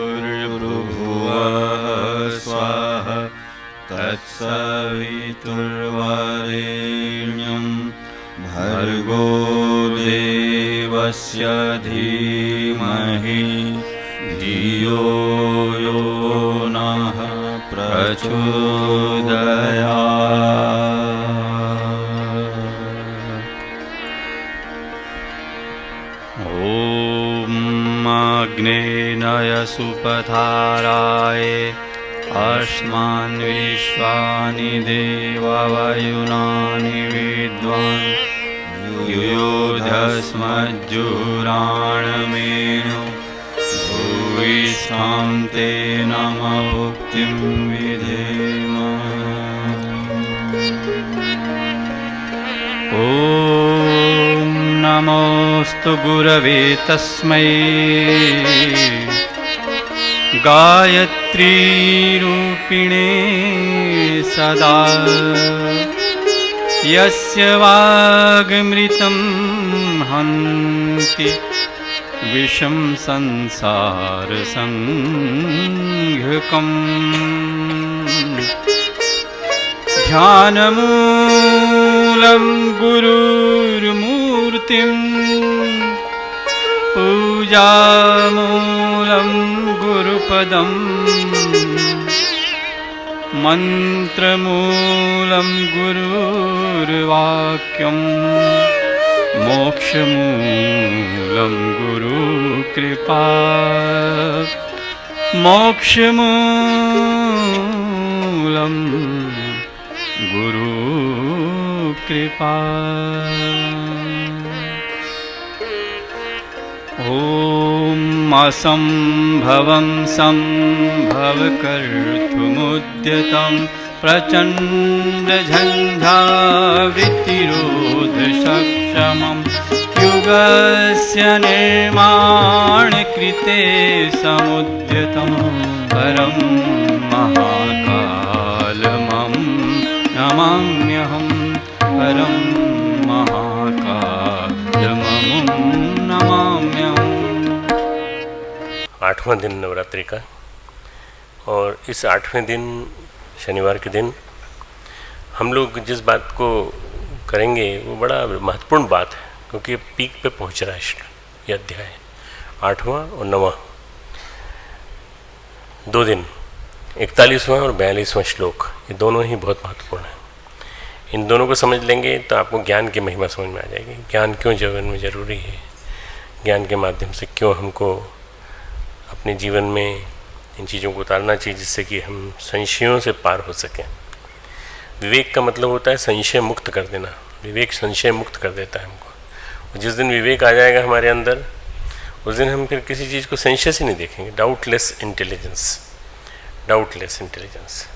भूर्भुवः स्वाहा तत्सवितुर्वरेण्यं भर्गो देवस्य धीमहि धियो यो नः प्रचोदयात्। ॐ अग्नेय सुपथाराय अस्मान् विश्वानि देववयुनानि विद्वान् युयोधस्मज्जुराणमेनो भूयिष्ठां ते नमः भुक्तिं विधेम। ॐ नमोऽस्तु गुरवे तस्मै गायत्रीरूपिणे सदा यस्य वागमृतं हन्ति विषं संसारसंघकम् ध्यानमूलं गुरुर्मूर्तिं पूजामूलं गुरुपदं मन्त्रमूलं गुरुर्वाक्यं मोक्षमूलं गुरुकृपा मोक्षमूलं गुरुकृपा। ॐ असम्भवं सम्भवकर्तुमुद्यतं प्रचण्डझञ्झावृत्तिरोधसक्षमं युगस्य निर्माणकृते समुद्यतं परं महाकालमं नमाम्यहं परं महाकालमं नमाम्यहम्। 8वां दिन नवरात्रि का, और इस 8वें दिन शनिवार के दिन हम लोग जिस बात को करेंगे वो बड़ा महत्वपूर्ण बात है, क्योंकि ये पीक पे पहुंच रहा है ये अध्याय 8वां और 9वां, 2 दिन 41वां और 42वां श्लोक, ये दोनों ही बहुत महत्वपूर्ण हैं। इन दोनों को समझ लेंगे तो आपको ज्ञान की महिमा समझ में आ जाएगी। ज्ञान क्यों जीवन में ज़रूरी है, ज्ञान के माध्यम से क्यों हमको अपने जीवन में इन चीज़ों को उतारना चाहिए, जिससे कि हम संशयों से पार हो सकें। विवेक का मतलब होता है संशय मुक्त कर देना। विवेक संशय मुक्त कर देता है हमको, और जिस दिन विवेक आ जाएगा हमारे अंदर, उस दिन हम फिर किसी चीज़ को संशय से नहीं देखेंगे। Doubtless intelligence, doubtless intelligence.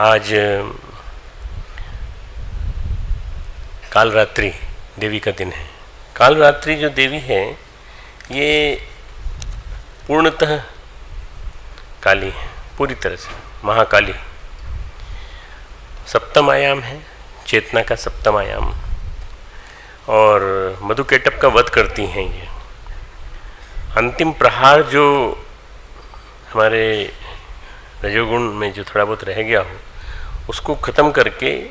आज काल रात्रि देवी का दिन है। काल रात्रि जो देवी है ये पूर्णतः काली है, पूरी तरह से महाकाली। सप्तम आयाम है, चेतना का सप्तम आयाम, और मधुकेटप का वध करती हैं ये। अंतिम प्रहार जो हमारे रजोगुण में जो थोड़ा बहुत रह गया हो, उसको ख़त्म करके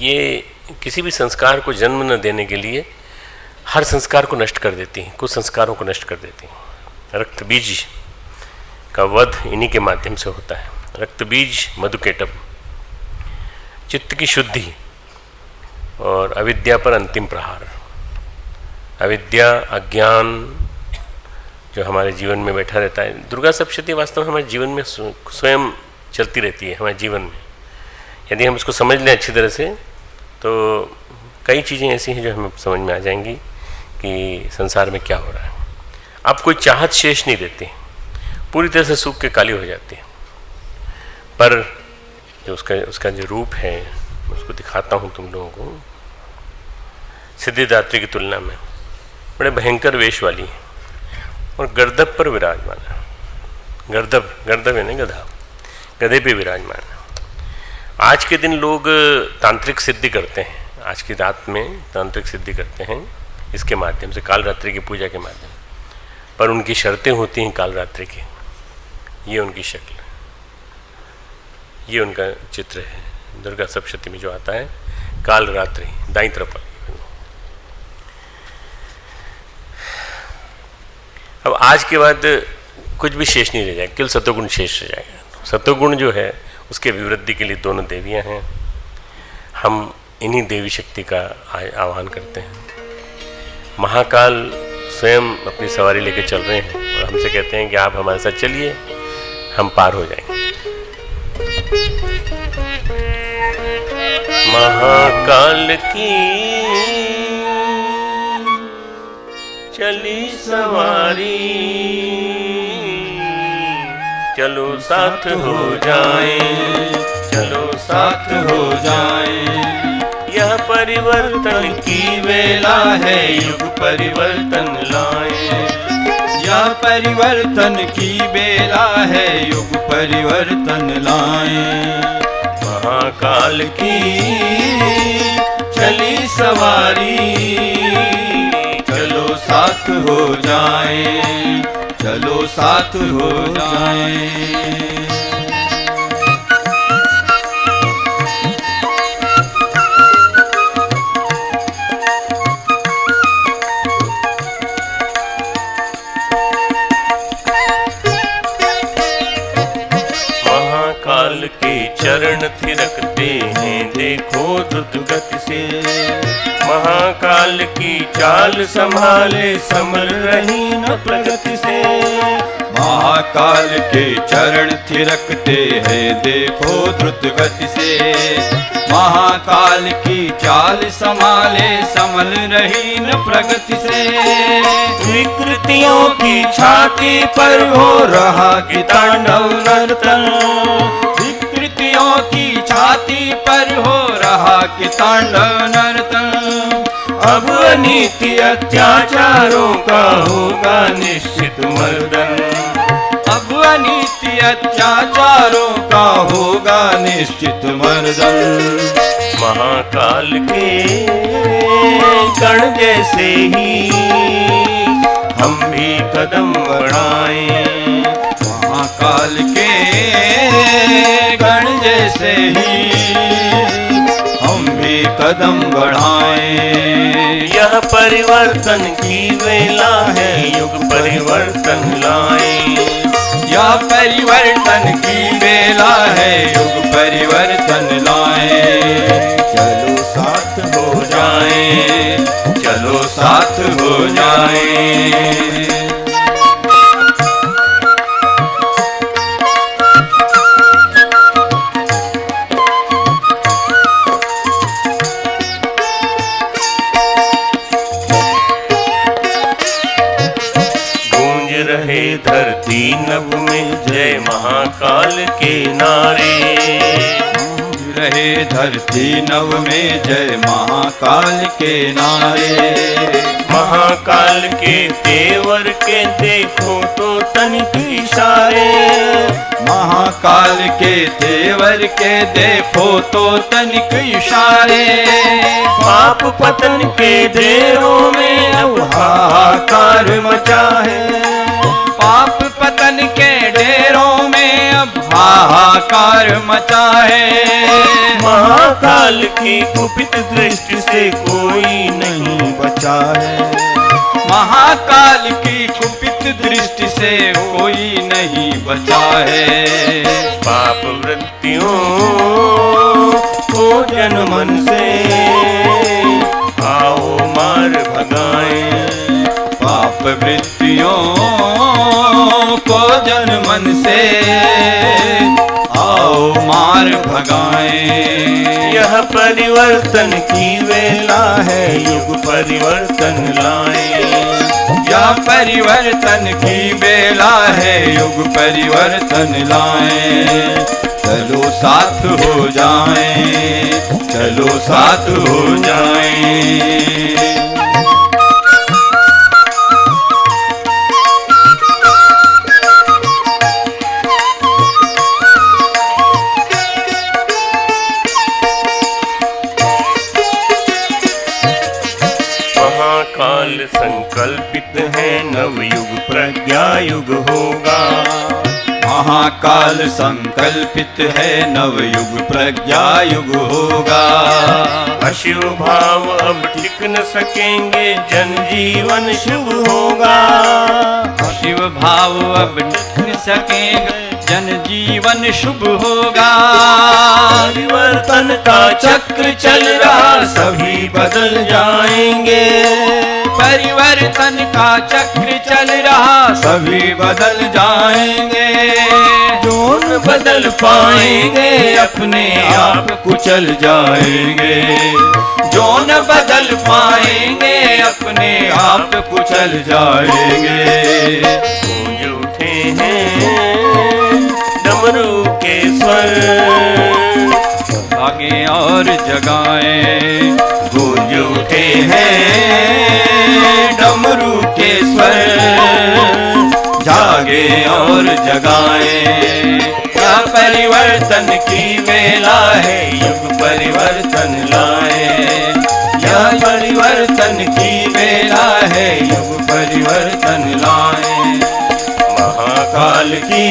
ये किसी भी संस्कार को जन्म न देने के लिए हर संस्कार को नष्ट कर देती हैं, कुछ संस्कारों को नष्ट कर देती हैं। रक्त बीज का वध इन्हीं के माध्यम से होता है। रक्त बीज मधुकेटप, चित्त की शुद्धि और अविद्या पर अंतिम प्रहार। अविद्या, अज्ञान जो हमारे जीवन में बैठा रहता है, दुर्गा सप्तशती वास्तव में हमारे जीवन में स्वयं चलती रहती है। हमारे जीवन में यदि हम इसको समझ लें अच्छी तरह से, तो कई चीज़ें ऐसी हैं जो हमें समझ में आ जाएंगी कि संसार में क्या हो रहा है। अब कोई चाहत शेष नहीं रहती, पूरी तरह से सूख के काली हो जाती है। पर जो उसका जो रूप है, उसको दिखाता हूँ तुम लोगों को। सिद्धिदात्री की तुलना में बड़े भयंकर वेश वाली है, और गर्दभ पर विराजमान है। गर्दभ है ना, गधा, गधे पे विराजमान है। आज के दिन लोग तांत्रिक सिद्धि करते हैं, आज की रात में तांत्रिक सिद्धि करते हैं इसके माध्यम से, काल रात्रि की पूजा के माध्यम। पर उनकी शर्तें होती हैं काल रात्रि की। ये उनकी शक्ल है, ये उनका चित्र है दुर्गा सप्तशती में जो आता है, काल रात्रि दाईं तरफ। अब आज के बाद कुछ भी शेष नहीं रह जाएगा, केवल सत्वगुण शेष रह जाएगा। सत्वगुण जो है उसके विवृद्धि के लिए दोनों देवियां हैं। हम इन्हीं देवी शक्ति का आह्वान करते हैं। महाकाल स्वयं अपनी सवारी लेके चल रहे हैं और हमसे कहते हैं कि आप हमारे साथ चलिए, हम पार हो जाएंगे। महाकाल की चली सवारी, चलो साथ हो जाए, चलो साथ हो जाए। यह परिवर्तन की वेला है, युग परिवर्तन लाए। यह परिवर्तन की बेला है, युग परिवर्तन लाए। महाकाल की चली सवारी, चलो साथ हो जाए, चलो साथ हो जाए। महाकाल के चरण थिरकते हैं देखो द्रुत गति से। महाकाल की चाल संभाले संभल रही न प्रगति से। महाकाल के चरण थिरकते हैं देखो द्रुत गति से। महाकाल की चाल संभाले संभल रही न प्रगति से। विकृतियों की छाती पर हो रहा कि तांडव नर्तन। विकृतियों की छाती पर हो रहा कि तांडव नर्तन। अब अनीति अत्याचारों का होगा निश्चित मर्दन। अब अनीति अत्याचारों का होगा निश्चित मर्दन। महाकाल के गण जैसे ही हम भी कदम बढ़ाएं। महाकाल के गण जैसे ही हम भी कदम बढ़ाएं। यह परिवर्तन की वेला है, युग परिवर्तन लाए। यह परिवर्तन की बेला है, युग परिवर्तन लाए। चलो साथ हो जाए, चलो साथ हो जाए। रहे धरती नभ में जय महाकाल के नारे। रहे धरती नभ में जय महाकाल के नारे। महाकाल के तेवर के देखो तो तनिक इशारे। महाकाल के तेवर के देखो तो तनिक इशारे। पाप पतन के देरों में अब हाहाकार मचा है। पाप पतन के डेरों में अब हाहाकार मचा है। महाकाल की कुपित दृष्टि से कोई नहीं बचा है। महाकाल की कुपित दृष्टि से कोई नहीं बचा है। पाप वृत्तियों को जन मन से आओ मार भगाएं। पाप वृत्तियों को जन मन से आओ मार भगाएं। यह परिवर्तन की वेला है, युग परिवर्तन लाए। यह परिवर्तन की बेला है, युग परिवर्तन लाए। चलो साथ हो जाएं, चलो साथ हो जाएं। महाकाल संकल्प संकल्पित है नवयुग प्रज्ञा युग होगा। महाकाल संकल्पित है नवयुग प्रज्ञा युग होगा। अशिव भाव अब टिक न सकेंगे जनजीवन शुभ होगा। शिव भाव अब टिक न सकेंगे जनजीवन शुभ होगा। परिवर्तन का चक्र चल रहा सभी बदल जाएंगे। परिवर्तन का चक्र चल रहा सभी बदल जाएंगे। जो न बदल पाएंगे अपने आप कुचल जाएंगे। जो न बदल पाएंगे अपने आप कुचल जाएंगे। गूंज उठे हैं डमरू के स्वर, जागे और जगाएं। गूंज उठे हैं डमरू के स्वर, जागे और जगाएं। क्या परिवर्तन की वेला है युग परिवर्तन लाए। यह परिवर्तन की वेला है युग परिवर्तन लाए। महाकाल की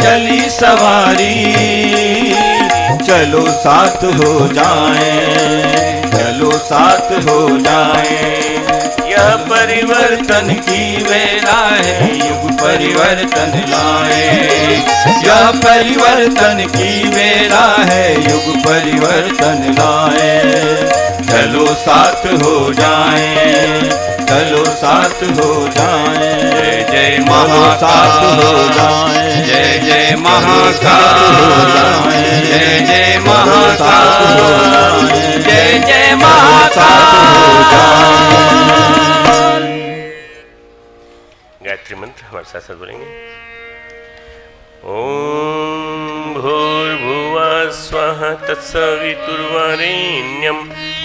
चली सवारी चलो साथ हो जाएं। चलो साथ हो जाएं। यह परिवर्तन की वेला है युग परिवर्तन लाए। यह परिवर्तन की वेला है युग परिवर्तन लाए। चलो साथ हो जाएं। चलो साथ हो जाएं। जय जय महाकाल हो जाएं। जय जय महाकाल हो जाएं। जय जय महाकाल हो जाएं। जय जय महाकाल। गायत्री मंत्र हमारे साथ साथ बोलेंगे। ओम भूर्भुवः स्वः तत्सवितुर्वरेण्यं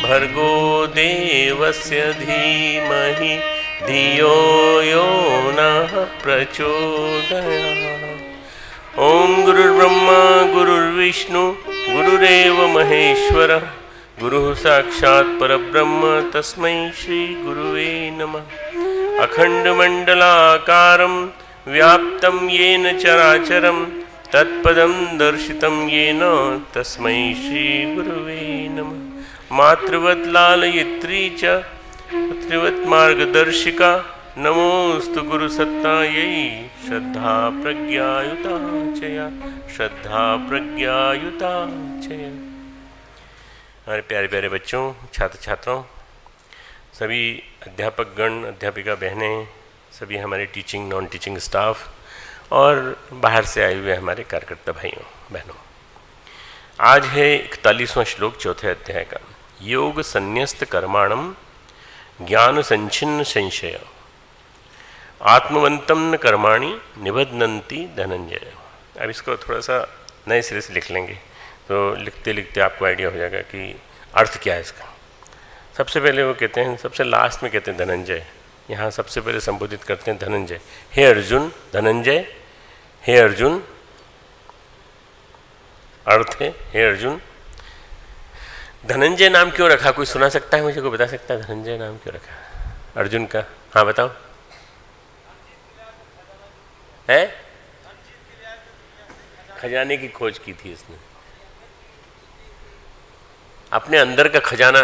भर्गो देवस्य धीमहि धियो यो नः प्रचोदयात्। ओम गुरुर्ब्रह्मा गुरुर्विष्णु गुरुरेव महेश्वरः गुरुः साक्षात् परब्रह्म तस्मै श्री गुरुवे नमः। अखण्डमण्डलाकारं व्याप्तं येन चराचरं तत्पदं दर्शितं येन तस्मै श्री गुरुवे नमः। मातृवत् लालयित्री च पुत्रीवत् मार्गदर्शिका नमोस्तु गुरुसत्तायै श्रद्धा प्रज्ञायुता च या श्रद्धा प्रज्ञायुता च या। हमारे प्यारे प्यारे बच्चों, छात्र छात्राओं, सभी अध्यापक गण, अध्यापिका बहनें, सभी हमारे टीचिंग नॉन टीचिंग स्टाफ और बाहर से आए हुए हमारे कार्यकर्ता भाइयों बहनों, आज है 41वां श्लोक चौथे अध्याय का। योग संन्यस्त कर्माणम ज्ञान संचिन्न संशय आत्मवंतम न कर्माणि निबध्नन्ति धनंजय। अब इसको थोड़ा सा नए सिरे से लिख लेंगे तो लिखते लिखते आपको आइडिया हो जाएगा कि अर्थ क्या है इसका। सबसे पहले वो कहते हैं, सबसे लास्ट में कहते हैं धनंजय, यहाँ सबसे पहले संबोधित करते हैं धनंजय। हे अर्जुन, धनंजय हे अर्जुन, अर्थ है हे अर्जुन। धनंजय नाम क्यों रखा, कोई सुना सकता है मुझे, कोई बता सकता है धनंजय नाम क्यों रखा अर्जुन का? हाँ बताओ। है खजाने की खोज की थी इसने, अपने अंदर का खजाना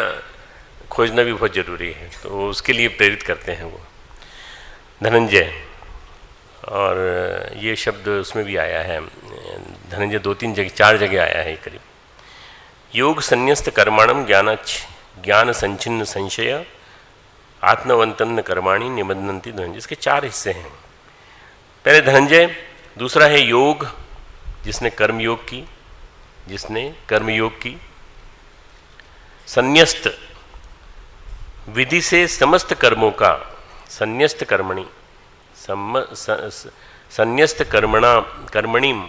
खोजना भी बहुत जरूरी है, तो उसके लिए प्रेरित करते हैं वो धनंजय। और ये शब्द उसमें भी आया है, धनंजय 2-3 जगह 4 जगह आया है करीब। योग संन्यस्त कर्माणम ज्ञान संचिन्न संशय आत्मवंतन कर्माणि निबध्नन्ति धनंजय। इसके 4 हिस्से हैं। पहले धनंजय, दूसरा है योग जिसने कर्मयोग की, संन्यस्त विधि से समस्त कर्मों का, संन्यस्त कर्मणि, संन्यस्त कर्मणिम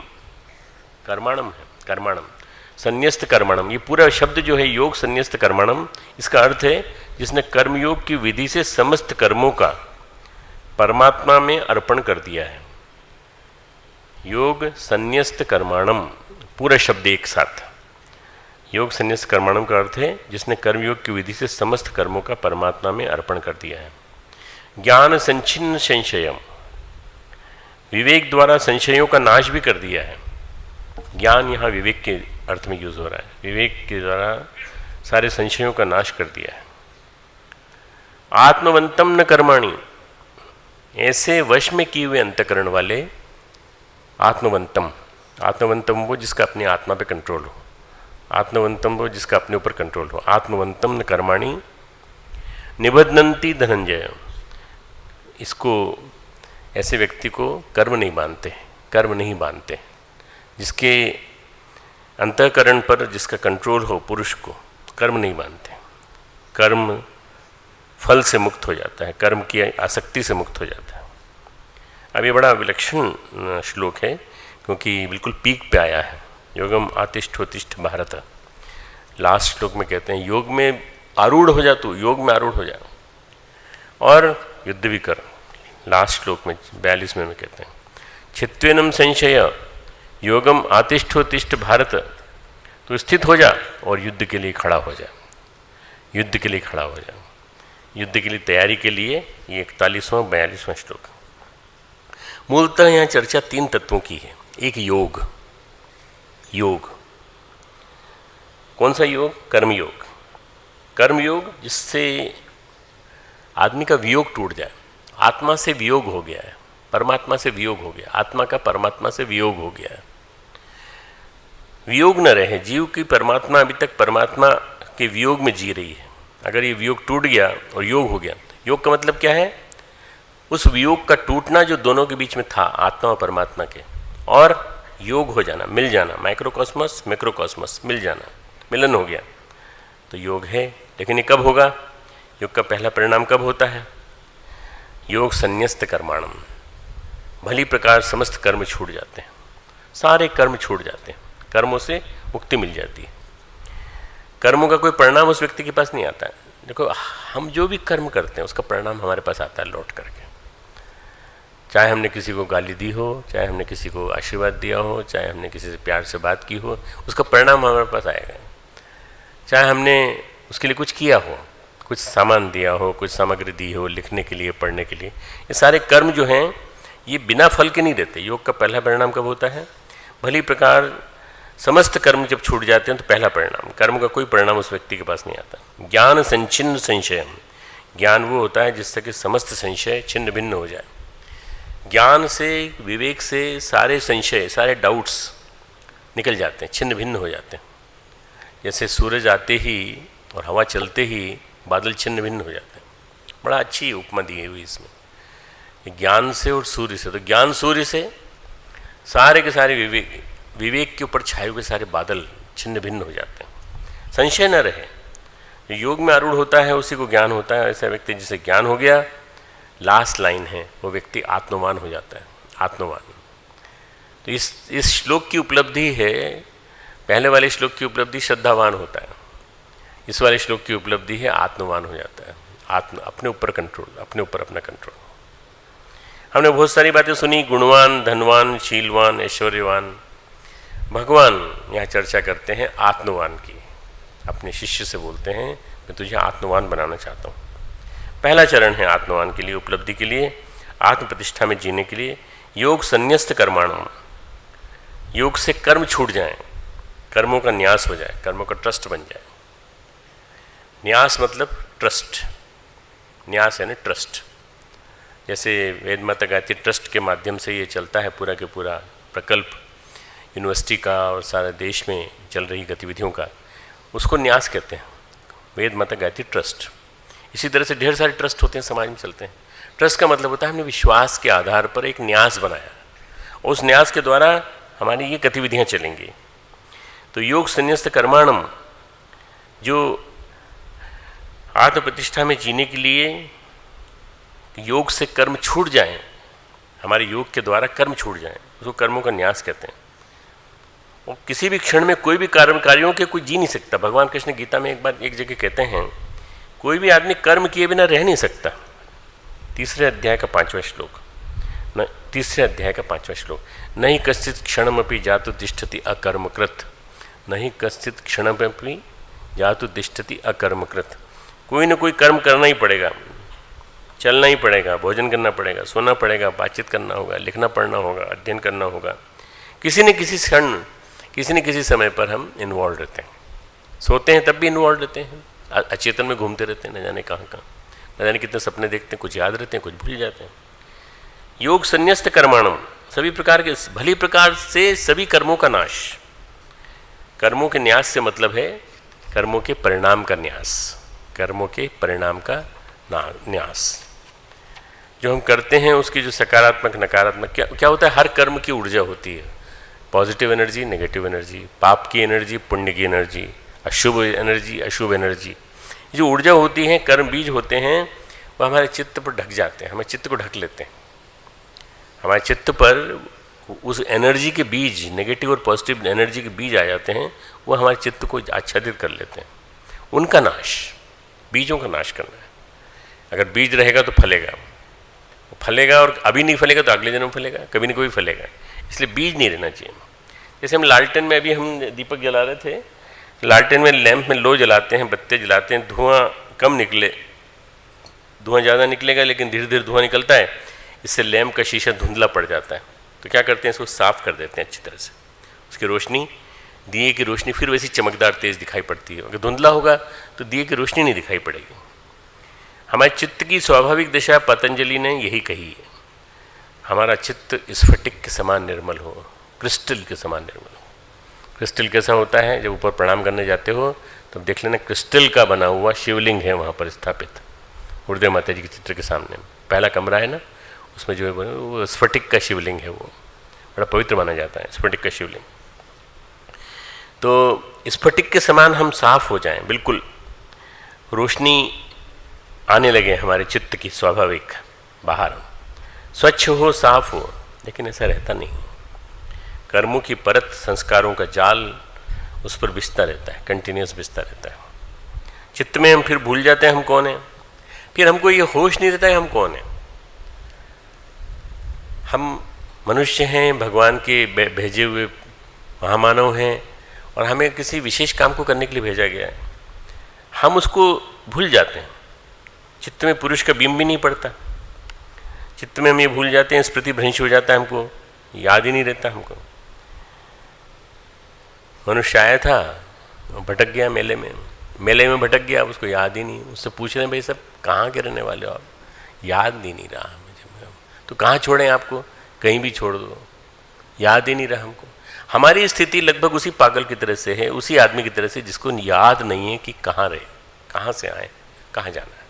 संन्यस्त कर्मणम। ये पूरा शब्द जो है योग संन्यस्त कर्मणम, इसका अर्थ है जिसने कर्मयोग की विधि से समस्त कर्मों का परमात्मा में अर्पण कर दिया है। योग संन्यस्त कर्माणम, पूरा शब्द एक साथ, योग संन्यास कर्माणम का अर्थ है जिसने कर्मयोग की विधि से समस्त कर्मों का परमात्मा में अर्पण कर दिया है। ज्ञान संचिन्न संशयम, विवेक द्वारा संशयों का नाश भी कर दिया है। ज्ञान यहाँ विवेक के अर्थ में यूज हो रहा है, विवेक के द्वारा सारे संशयों का नाश कर दिया है। आत्मवंतम न कर्माणि, ऐसे वश में किए हुए अंतकरण वाले, आत्मवंतम, आत्मवंतम वो जिसका अपनी आत्मा पे कंट्रोल हो, आत्मवंतम वो जिसका अपने ऊपर कंट्रोल हो। आत्मवंतम न कर्माणि निबध्नन्ति धनंजय, इसको ऐसे व्यक्ति को कर्म नहीं बांधते, कर्म नहीं बांधते। जिसके अंतःकरण पर जिसका कंट्रोल हो पुरुष को, कर्म नहीं बांधते, कर्म फल से मुक्त हो जाता है, कर्म की आसक्ति से मुक्त हो जाता है। अब ये बड़ा विलक्षण श्लोक है क्योंकि बिल्कुल पीक पे आया है। योगम आतिष्ठोतिष्ठ भारत, लास्ट श्लोक में कहते हैं योग में आरूढ़ हो जा, तू योग में आरूढ़ हो जा और युद्ध भी कर। लास्ट श्लोक में 42 में कहते हैं छित्वेनम संशय योगम आतिष्ठोतिष्ठ भारत, तो स्थित हो जा और युद्ध के लिए खड़ा हो जा, युद्ध के लिए खड़ा हो जा, युद्ध के लिए तैयारी के लिए। ये 41वां 42वां श्लोक। मूलतः यहाँ चर्चा 3 तत्वों की है। एक योग, योग कौन सा योग? कर्मयोग। कर्मयोग जिससे आदमी का वियोग टूट जाए, आत्मा से वियोग हो गया है, परमात्मा से वियोग हो गया, आत्मा का परमात्मा से वियोग हो गया है। वियोग न रहे, जीव की परमात्मा अभी तक परमात्मा के वियोग में जी रही है। अगर ये वियोग टूट गया और योग हो गया, योग का मतलब क्या है? उस वियोग का टूटना जो दोनों के बीच में था, आत्मा और परमात्मा के, और योग हो जाना, मिल जाना, माइक्रोकॉस्मस मैक्रोकॉस्मस मिल जाना, मिलन हो गया, तो योग है। लेकिन ये कब होगा? योग का पहला परिणाम कब होता है? योग संन्यस्त कर्माणम, भली प्रकार समस्त कर्म छूट जाते हैं, सारे कर्म छूट जाते हैं, कर्मों से मुक्ति मिल जाती है। कर्मों का कोई परिणाम उस व्यक्ति के पास नहीं आता है। देखो, हम जो भी कर्म करते हैं उसका परिणाम हमारे पास आता है लौट करके। चाहे हमने किसी को गाली दी हो, चाहे हमने किसी को आशीर्वाद दिया हो, चाहे हमने किसी से प्यार से बात की हो, उसका परिणाम हमारे पास आएगा। चाहे हमने उसके लिए कुछ किया हो, कुछ सामान दिया हो, कुछ सामग्री दी हो लिखने के लिए, पढ़ने के लिए, ये सारे कर्म जो हैं ये बिना फल के नहीं देते। योग का पहला परिणाम कब होता है? भली प्रकार समस्त कर्म जब छूट जाते हैं तो पहला परिणाम, कर्म का कोई परिणाम उस व्यक्ति के पास नहीं आता। ज्ञान संचिन्न संशय, ज्ञान वो होता है जिससे कि समस्त संशय छिन्न भिन्न हो जाए। ज्ञान से, विवेक से सारे संशय, सारे डाउट्स निकल जाते हैं, छिन्न भिन्न हो जाते हैं। जैसे सूरज आते ही और हवा चलते ही बादल छिन्न भिन्न हो जाते हैं। बड़ा अच्छी उपमा दी हुई इसमें, ज्ञान से और सूर्य से। तो ज्ञान सूर्य से सारे के सारे विवेक के ऊपर छाए हुए सारे बादल छिन्न भिन्न हो जाते हैं, संशय न रहे। जो योग में आरूढ़ होता है उसी को ज्ञान होता है। ऐसा व्यक्ति जिसे ज्ञान हो गया, लास्ट लाइन है, वो व्यक्ति आत्मवान हो जाता है, आत्मवान। तो इस श्लोक की उपलब्धि है, पहले वाले श्लोक की उपलब्धि श्रद्धावान होता है, इस वाले श्लोक की उपलब्धि है आत्मवान हो जाता है, अपने ऊपर कंट्रोल, अपने ऊपर अपना कंट्रोल। हमने बहुत सारी बातें सुनी, गुणवान, धनवान, शीलवान, ऐश्वर्यवान। भगवान यहाँ चर्चा करते हैं आत्मवान की, अपने शिष्य से बोलते हैं मैं तुझे आत्मवान बनाना चाहता हूँ। पहला चरण है आत्मवान के लिए, उपलब्धि के लिए, आत्म प्रतिष्ठा में जीने के लिए। योग संन्यस्त कर्माणम, योग से कर्म छूट जाएं, कर्मों का न्यास हो जाए, कर्मों का ट्रस्ट बन जाए। न्यास मतलब ट्रस्ट, न्यास है ना ट्रस्ट। जैसे वेद माता गायत्री ट्रस्ट के माध्यम से ये चलता है पूरा के पूरा प्रकल्प यूनिवर्सिटी का और सारे देश में चल रही गतिविधियों का, उसको न्यास कहते हैं, वेद माता गायत्री ट्रस्ट। इसी तरह से ढेर सारे ट्रस्ट होते हैं, समाज में चलते हैं। ट्रस्ट का मतलब होता है हमने विश्वास के आधार पर एक न्यास बनाया, उस न्यास के द्वारा हमारी ये गतिविधियाँ चलेंगी। तो योग संन्यस्त कर्माणम, जो आत्म प्रतिष्ठा में जीने के लिए योग से कर्म छूट जाएं, हमारे योग के द्वारा कर्म छूट जाएं, उसको कर्मों का न्यास कहते हैं। और किसी भी क्षण में कोई भी कार्यों के कोई जी नहीं सकता। भगवान कृष्ण गीता में एक जगह कहते हैं कोई भी आदमी कर्म किए बिना रह नहीं सकता। तीसरे अध्याय का 5वां श्लोक, तीसरे अध्याय का 5वां श्लोक, नहीं कश्चित क्षणमपि जातु तिष्ठति अकर्मकृत नहीं कश्चित क्षणमपि जातु तिष्ठति अकर्मकृत। कोई ना कोई कर्म करना ही पड़ेगा, चलना ही पड़ेगा, भोजन करना पड़ेगा, सोना पड़ेगा, बातचीत करना होगा, लिखना पढ़ना होगा, अध्ययन करना होगा। किसी न किसी क्षण, किसी न किसी समय पर हम इन्वॉल्व रहते हैं। सोते हैं तब भी इन्वॉल्व रहते हैं, अचेतन में घूमते रहते हैं, न जाने कहाँ कहाँ, न जाने कितने सपने देखते हैं, कुछ याद रहते हैं, कुछ भूल जाते हैं। योग संन्यस्त कर्माणम, सभी प्रकार के भली प्रकार से सभी कर्मों का नाश। कर्मों के न्यास से मतलब है कर्मों के परिणाम का न्यास, कर्मों के परिणाम का न्यास। जो हम करते हैं उसकी जो सकारात्मक नकारात्मक क्या होता है, हर कर्म की ऊर्जा होती है, पॉजिटिव एनर्जी, नेगेटिव एनर्जी, पाप की एनर्जी, पुण्य की एनर्जी, अशुभ एनर्जी, अशुभ एनर्जी। जो ऊर्जा होती है, कर्म बीज होते हैं, वो हमारे चित्त पर ढक जाते हैं, हमारे चित्त को ढक लेते हैं। हमारे चित्त पर उस एनर्जी के बीज, नेगेटिव और पॉजिटिव एनर्जी के बीज आ जाते हैं, वो हमारे चित्त को आच्छादित कर लेते हैं। उनका नाश, बीजों का नाश करना है। अगर बीज रहेगा तो फलेगा, वो फलेगा, और अभी नहीं फलेगा तो अगले जन्म फलेगा, कभी नहीं कभी फलेगा। इसलिए बीज नहीं रहना चाहिए। जैसे हम लालटेन में, अभी हम दीपक जला रहे थे, लालटेन में लैंप में लो जलाते हैं, बत्ते जलाते हैं, धुआं कम निकले, धुआं ज़्यादा निकलेगा लेकिन धीरे धीरे धुआं निकलता है, इससे लैंप का शीशा धुंधला पड़ जाता है। तो क्या करते हैं, इसको साफ कर देते हैं अच्छी तरह से, उसकी रोशनी, दिए की रोशनी फिर वैसी चमकदार तेज दिखाई पड़ती है। अगर धुंधला होगा तो दिए की रोशनी नहीं दिखाई पड़ेगी। हमारे चित्त की स्वाभाविक दशा पतंजलि ने यही कही है, हमारा चित्त स्फटिक के समान निर्मल हो, क्रिस्टल के समान निर्मल हो। क्रिस्टल कैसा होता है, जब ऊपर प्रणाम करने जाते हो तब देख लेना क्रिस्टल का बना हुआ शिवलिंग है वहाँ पर स्थापित, गुरुदेव माता जी के चित्र के सामने। पहला कमरा है ना, उसमें जो है वो स्फटिक का शिवलिंग है, वो बड़ा पवित्र माना जाता है स्फटिक का शिवलिंग। तो स्फटिक के समान हम साफ हो जाएं, बिल्कुल रोशनी आने लगे हमारे चित्त की स्वाभाविक, बाहर स्वच्छ हो, साफ हो। लेकिन ऐसा रहता नहीं, कर्मों की परत, संस्कारों का जाल उस पर बिछता रहता है, कंटिन्यूस बिछता रहता है। चित्त में हम फिर भूल जाते हैं हम कौन हैं, फिर हमको ये होश नहीं रहता है हम कौन हैं। हम मनुष्य हैं, भगवान के भेजे हुए महामानव हैं, और हमें किसी विशेष काम को करने के लिए भेजा गया है, हम उसको भूल जाते हैं। चित्त में पुरुष का बिंब भी नहीं पड़ता, चित्त में हम ये भूल जाते हैं, स्मृति भ्रंश हो जाता है, हमको याद ही नहीं रहता। हमको मनुष्य आया था, भटक गया मेले में भटक गया, उसको याद ही नहीं। उससे पूछ रहे हैं, भाई सब कहाँ के रहने वाले हो आप, याद नहीं रहा मुझे। तो कहाँ छोड़ें आपको, कहीं भी छोड़ दो, याद ही नहीं रहा हमको। हमारी स्थिति लगभग उसी पागल की तरह से है, उसी आदमी की तरह से जिसको याद नहीं है कि कहाँ रहे, कहाँ से आए, कहाँ जाना है।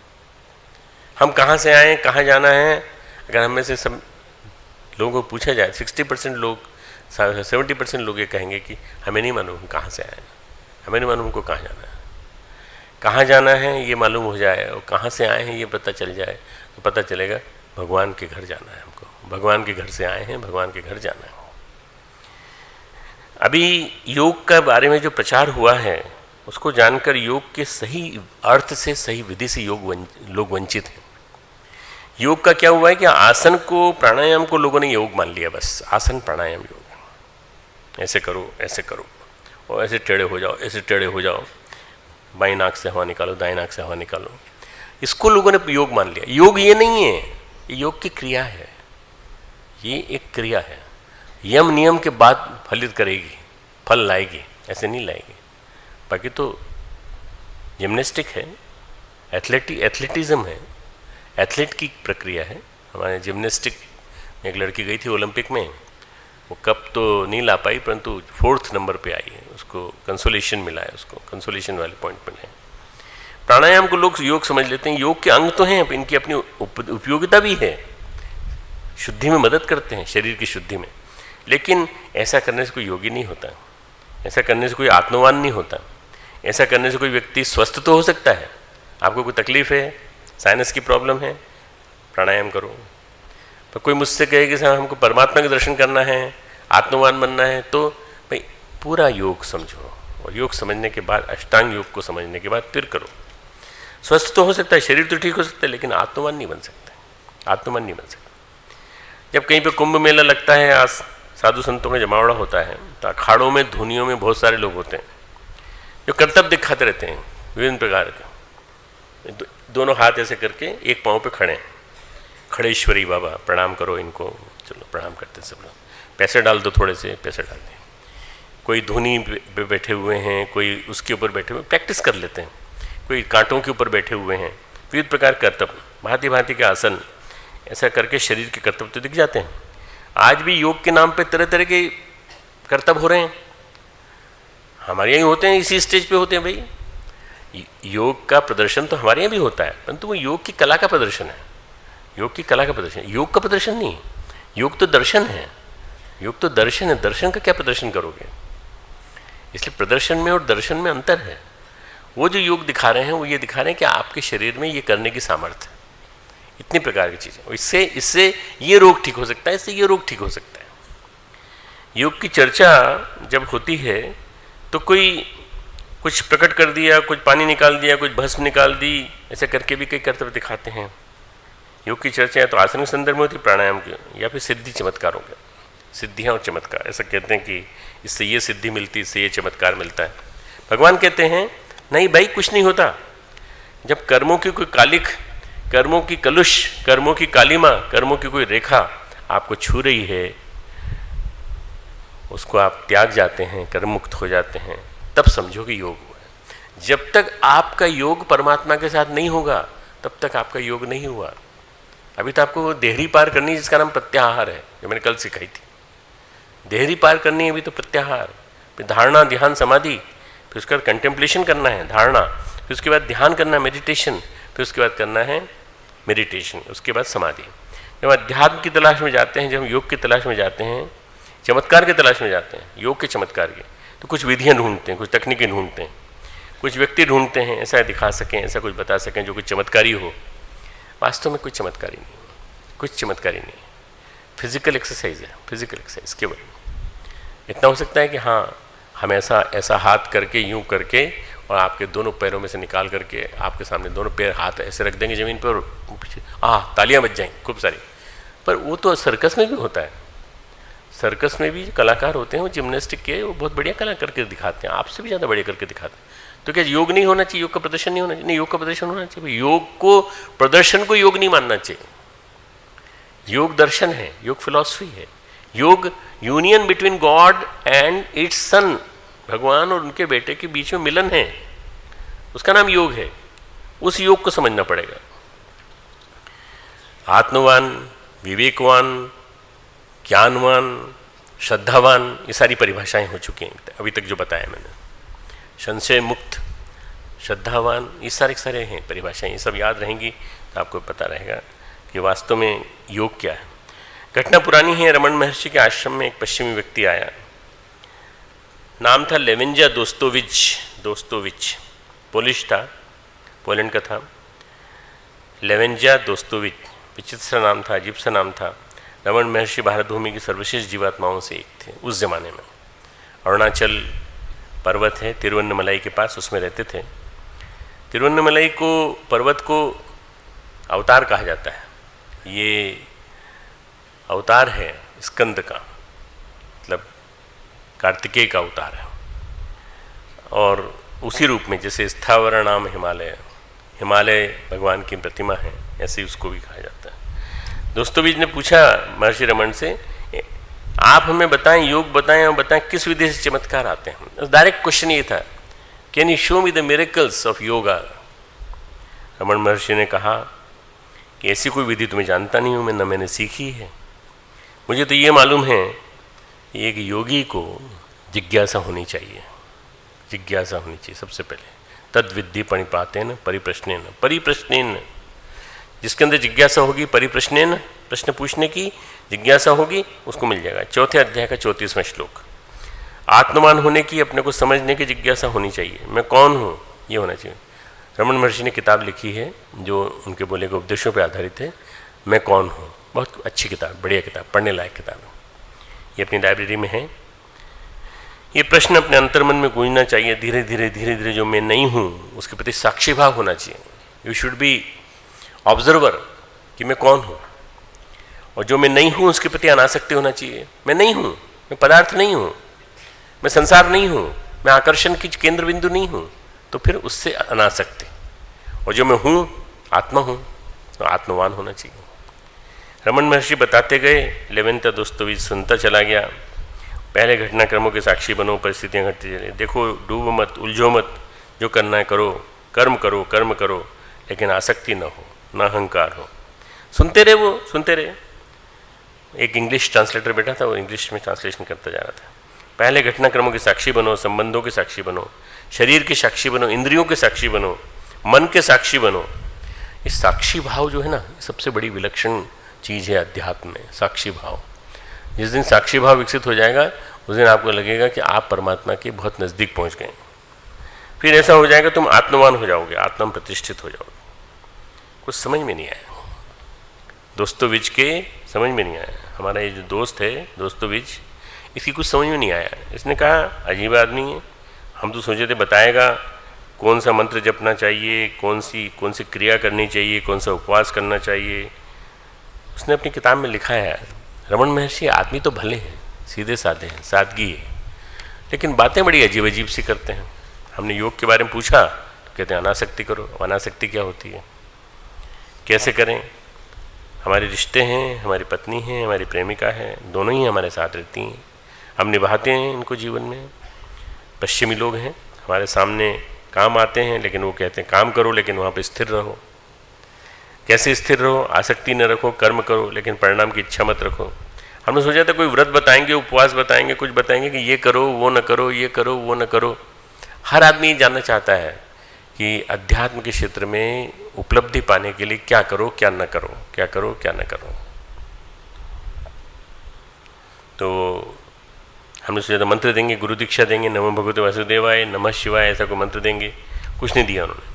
हम कहाँ से आए, कहाँ जाना है, अगर हमें से सब लोगों को पूछा जाए, 60% लोग, 70% लोग ये कहेंगे कि हमें नहीं मालूम हम कहाँ से आए, हमें नहीं मालूम हमको कहाँ जाना है। कहाँ जाना है ये मालूम हो जाए और कहाँ से आए हैं ये पता चल जाए, तो पता चलेगा भगवान के घर जाना है हमको, भगवान के घर से आए हैं, भगवान के घर जाना है। अभी योग का बारे में जो प्रचार हुआ है उसको जानकर योग के सही अर्थ से, सही विधि से लोग वंचित हैं। योग का क्या हुआ है कि आसन को, प्राणायाम को लोगों ने योग मान लिया, बस आसन प्राणायाम योग, ऐसे करो, ऐसे करो, और ऐसे टेढ़े हो जाओ, ऐसे टेढ़े हो जाओ, बाई नाक से हवा निकालो, दाई नाक से हवा निकालो, इसको लोगों ने योग मान लिया। योग ये नहीं है, ये योग की क्रिया है, ये एक क्रिया है, यम नियम के बाद फलित करेगी, फल लाएगी, ऐसे नहीं लाएगी। बाकी तो जिम्नास्टिक है, एथलेटिज्म है, एथलीट की प्रक्रिया है। हमारे जिम्नास्टिक में एक लड़की गई थी ओलंपिक में, वो कप तो नहीं ला पाई परंतु 4th नंबर पे आई है, उसको कंसोलेशन मिला है, उसको कंसोलेशन वाले पॉइंट पर है। प्राणायाम को लोग योग समझ लेते हैं, योग के अंग तो हैं, इनकी अपनी उपयोगिता भी है, शुद्धि में मदद करते हैं, शरीर की शुद्धि में। लेकिन ऐसा करने से कोई योगी नहीं होता, ऐसा करने से कोई आत्मवान नहीं होता, ऐसा करने से कोई व्यक्ति स्वस्थ तो हो सकता है। आपको कोई तकलीफ है, साइनस की प्रॉब्लम है, प्राणायाम करो। पर कोई मुझसे कहे कि साहब हमको परमात्मा के दर्शन करना है, आत्मवान बनना है, तो भाई पूरा योग समझो, और योग समझने के बाद, अष्टांग योग को समझने के बाद फिर करो। स्वस्थ तो हो सकता है, शरीर तो ठीक हो सकता है, लेकिन आत्मवान नहीं बन सकता, आत्मवान नहीं बन सकता। जब कहीं पे कुंभ मेला लगता है साधु संतों का जमावड़ा होता है तो अखाड़ों में, धुनियों में बहुत सारे लोग होते हैं जो कर्तव्य दिखाते रहते हैं विभिन्न प्रकार के। दोनों हाथ ऐसे करके एक पाँव पे खड़े हैं, खड़ेश्वरी बाबा प्रणाम करो इनको, चलो प्रणाम करते हैं सब लोग, पैसे डाल दो, थोड़े से पैसे डाल दें। कोई धुनी पे बैठे हुए हैं, कोई उसके ऊपर बैठे हुए, प्रैक्टिस कर लेते हैं, कोई कांटों के ऊपर बैठे हुए हैं, विविध प्रकार कर्तव्य, भांति भांति के आसन, ऐसा करके शरीर के कर्तव्य तो दिख जाते हैं। आज भी योग के नाम पे तरह तरह के कर्तव्य हो रहे हैं, हमारे यहाँ होते हैं, इसी स्टेज पे होते हैं भाई। योग का प्रदर्शन तो हमारे यहाँ भी होता है, परंतु वो योग की कला का प्रदर्शन है, योग की कला का प्रदर्शन, योग का प्रदर्शन नहीं। योग तो दर्शन है, योग तो दर्शन है, दर्शन का क्या प्रदर्शन करोगे? इसलिए प्रदर्शन में और दर्शन में अंतर है। वो जो योग दिखा रहे हैं वो ये दिखा रहे हैं कि आपके शरीर में ये करने की सामर्थ्य है, इतनी प्रकार की चीज़ें, इससे ये रोग ठीक हो सकता है, इससे ये रोग ठीक हो सकता है। योग की चर्चा जब होती है तो कोई कुछ प्रकट कर दिया, कुछ पानी निकाल दिया, कुछ भस्म निकाल दी, ऐसे करके भी कई कर्तव्य दिखाते हैं। योग की चर्चा है तो आसन के संदर्भ में होती, प्राणायाम की, या फिर सिद्धि चमत्कारों के, सिद्धियाँ और चमत्कार, ऐसा कहते हैं कि इससे ये सिद्धि मिलती, इससे ये चमत्कार मिलता है। भगवान कहते हैं नहीं भाई, कुछ नहीं होता। जब कर्मों की कोई कालिख, कर्मों की कलुष, कर्मों की कालिमा, कर्मों की कोई रेखा आपको छू रही है, उसको आप त्याग जाते हैं, कर्म मुक्त हो जाते हैं, तब समझो कि योग हुआ है। जब तक आपका योग परमात्मा के साथ नहीं होगा तब तक आपका योग नहीं हुआ। अभी तो आपको देहरी पार करनी है, जिसका नाम प्रत्याहार है, जो मैंने कल सिखाई थी। देहरी पार करनी है अभी तो प्रत्याहार, फिर धारणा, ध्यान, समाधि, फिर उसके बाद कंटेम्पलेशन करना है, धारणा, फिर उसके बाद ध्यान करना है, मेडिटेशन, फिर उसके बाद करना है मेडिटेशन, उसके बाद समाधि। जब अध्यात्म की तलाश में जाते हैं, जब हम योग की तलाश में जाते हैं, चमत्कार की तलाश में जाते हैं, योग के चमत्कार के, तो कुछ विधियाँ ढूंढते हैं, कुछ तकनीकें ढूंढते हैं, कुछ व्यक्ति ढूंढते हैं, ऐसा दिखा सकें, ऐसा कुछ बता सकें जो कुछ चमत्कारी हो। वास्तव में कुछ चमत्कारी नहीं, कुछ चमत्कारी नहीं, फिजिकल एक्सरसाइज है, फिजिकल एक्सरसाइज केवल इतना हो सकता है कि हाँ, हम ऐसा हाथ करके, यूं करके, और आपके दोनों पैरों में से निकाल करके आपके सामने दोनों पैर, हाथ ऐसे रख देंगे ज़मीन पर, और तालियां बज जाएंगी खूब सारी। पर वो तो सर्कस में भी होता है, सर्कस में भी जो कलाकार होते हैं वो जिम्नास्टिक के, वो बहुत बढ़िया कला करके दिखाते हैं, आपसे भी ज़्यादा बढ़िया करके दिखाते हैं। तो क्या योग नहीं होना चाहिए, योग का प्रदर्शन नहीं होना चाहिए? नहीं, योग का प्रदर्शन होना चाहिए। योग को, प्रदर्शन को योग नहीं मानना चाहिए। योग दर्शन है, योग फिलॉसफी है, yoga union between God and its son, भगवान और उनके बेटे के बीच में मिलन है, उसका नाम योग है। उस योग को समझना पड़ेगा। आत्मवान, विवेकवान, ज्ञानवान, श्रद्धावान, ये सारी परिभाषाएं हो चुकी हैं अभी तक जो बताया मैंने। संशय मुक्त, श्रद्धावान, ये सारे हैं परिभाषाएं, ये सब याद रहेंगी तो आपको पता रहेगा कि वास्तव में योग क्या है। घटना पुरानी है। रमन महर्षि के आश्रम में एक पश्चिमी व्यक्ति आया, नाम था लेवेंजा दोस्तोविच, पोलिश था, पोलैंड का था। लेवेंजा दोस्तोविच, विचित्र सा नाम था, अजीब सा नाम था। रमन महर्षि भारत भूमि की सर्वश्रेष्ठ जीवात्माओं से एक थे उस जमाने में। अरुणाचल पर्वत है तिरुवन्नमलाई के पास, उसमें रहते थे। तिरुवन्नमलाई को, पर्वत को अवतार कहा जाता है। ये अवतार है स्कंद का, मतलब कार्तिकेय का अवतार है। और उसी रूप में जैसे स्थावर नाम हिमालय भगवान की प्रतिमा है, ऐसे ही उसको भी कहा जाता है। दोस्तोविच ने पूछा महर्षि रमन से, आप हमें बताएं, योग बताएं, और बताएं किस विधि से चमत्कार आते हैं। डायरेक्ट क्वेश्चन ये था, can you show me the miracles of yoga. Raman महर्षि ने कहा कि ऐसी कोई विधि तुम्हें जानता नहीं हूँ मैं, न मैंने सीखी है। मुझे तो ये मालूम है कि एक योगी को जिज्ञासा होनी चाहिए, जिज्ञासा होनी चाहिए सबसे पहले। तद विद्धि परिपातेन परिप्रश्नेन, जिसके अंदर जिज्ञासा होगी, परिप्रश्नेन, प्रश्न पूछने की जिज्ञासा होगी, उसको मिल जाएगा। चौथे अध्याय का 34वां श्लोक। आत्मवान होने की, अपने को समझने की जिज्ञासा होनी चाहिए, मैं कौन हूँ ये होना चाहिए। रमन महर्षि ने किताब लिखी है जो उनके बोले गए उपदेशों पर आधारित है, मैं कौन हूँ। बहुत अच्छी किताब, बढ़िया किताब, पढ़ने लायक किताब है। ये अपनी लाइब्रेरी में है। ये प्रश्न अपने अंतर्मन में गूंजना चाहिए धीरे धीरे। जो मैं नहीं हूँ उसके प्रति साक्षी भाव होना चाहिए। यू शुड बी ऑब्जर्वर कि मैं कौन हूँ, और जो मैं नहीं हूँ उसके प्रति अनासक्ति होना चाहिए। मैं नहीं हूँ, मैं पदार्थ नहीं हूँ, मैं संसार नहीं हूँ, मैं आकर्षण की केंद्र बिंदु नहीं हूँ, तो फिर उससे अनासक्ति। और जो मैं हूँ आत्मा हूँ, तो आत्मवान होना चाहिए। रमन महर्षि बताते गए, लेवेंता दोस्तोविच सुनता चला गया। पहले घटनाक्रमों के साक्षी बनो, परिस्थितियाँ घटती चली, देखो डूबो मत, उलझो मत, जो करना है करो, कर्म करो, कर्म करो, लेकिन आसक्ति न हो, न अहंकार हो। सुनते रहे, वो सुनते रहे। एक इंग्लिश ट्रांसलेटर बैठा था, वो इंग्लिश में ट्रांसलेशन करता जा रहा था। पहले घटनाक्रमों के साक्षी बनो, संबंधों के साक्षी बनो, शरीर के साक्षी बनो, इंद्रियों के साक्षी बनो, मन के साक्षी बनो। इस साक्षी भाव जो है ना, सबसे बड़ी विलक्षण चीज़ है अध्यात्म में, साक्षी भाव। जिस दिन साक्षी भाव विकसित हो जाएगा, उस दिन आपको लगेगा कि आप परमात्मा के बहुत नज़दीक पहुंच गए। फिर ऐसा हो जाएगा, तुम आत्मवान हो जाओगे, आत्मा प्रतिष्ठित हो जाओगे। कुछ समझ में नहीं आया दोस्तोविच के, समझ में नहीं आया। हमारा ये जो दोस्त है दोस्तोविच, इसकी कुछ समझ में नहीं आया। इसने कहा अजीब आदमी है, हम तो सोचे थे बताएगा कौन सा मंत्र जपना चाहिए, कौन सी क्रिया करनी चाहिए, कौन सा उपवास करना चाहिए। उसने अपनी किताब में लिखा है, रमन महर्षि आदमी तो भले हैं, सीधे साधे हैं, सादगी है, लेकिन बातें बड़ी अजीब अजीब सी करते हैं। हमने योग के बारे में पूछा तो कहते हैं अनासक्ति करो। अनासक्ति क्या होती है, कैसे करें? हमारे रिश्ते हैं, हमारी पत्नी है, हमारी प्रेमिका है, दोनों ही हमारे साथ रहती हैं, हम निभाते हैं इनको जीवन में। पश्चिमी लोग हैं, हमारे सामने काम आते हैं, लेकिन वो कहते हैं काम करो, लेकिन वहाँ पे स्थिर रहो। कैसे स्थिर रहो? आसक्ति न रखो, कर्म करो, लेकिन परिणाम की इच्छा मत रखो। हमने सोचा था कोई व्रत बताएंगे, उपवास बताएंगे, कुछ बताएंगे कि ये करो, वो न करो, ये करो, वो न करो। हर आदमी जानना चाहता है कि अध्यात्म के क्षेत्र में उपलब्धि पाने के लिए क्या करो, क्या न करो, क्या करो, क्या न करो। तो हमने सोचा था मंत्र देंगे, गुरु दीक्षा देंगे, नमो भगवते वासुदेवाय, नमः शिवाय, ऐसा कोई मंत्र देंगे। कुछ नहीं दिया उन्होंने।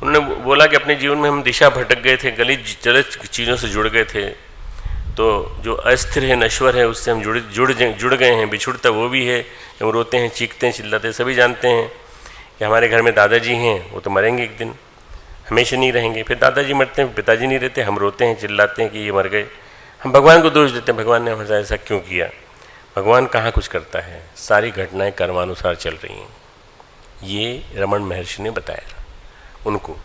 उन्होंने बोला कि अपने जीवन में हम दिशा भटक गए थे, गलित जलत चीज़ों से जुड़ गए थे, तो जो अस्थिर है, नश्वर है, उससे हम जुड़ गए हैं। बिछुड़ता वो भी है, हम रोते हैं, चीखते हैं, चिल्लाते हैं। सभी जानते हैं कि हमारे घर में दादाजी हैं, वो तो मरेंगे एक दिन, हमेशा नहीं रहेंगे। फिर दादाजी मरते हैं, पिताजी नहीं रहते, हम रोते हैं, चिल्लाते हैं कि ये मर गए। हम भगवान को दोष देते हैं, भगवान ने हमारे ऐसा क्यों किया। भगवान कहाँ कुछ करता है, सारी घटनाएं कर्मानुसार चल रही हैं। ये रमन महर्षि ने बताया उनको,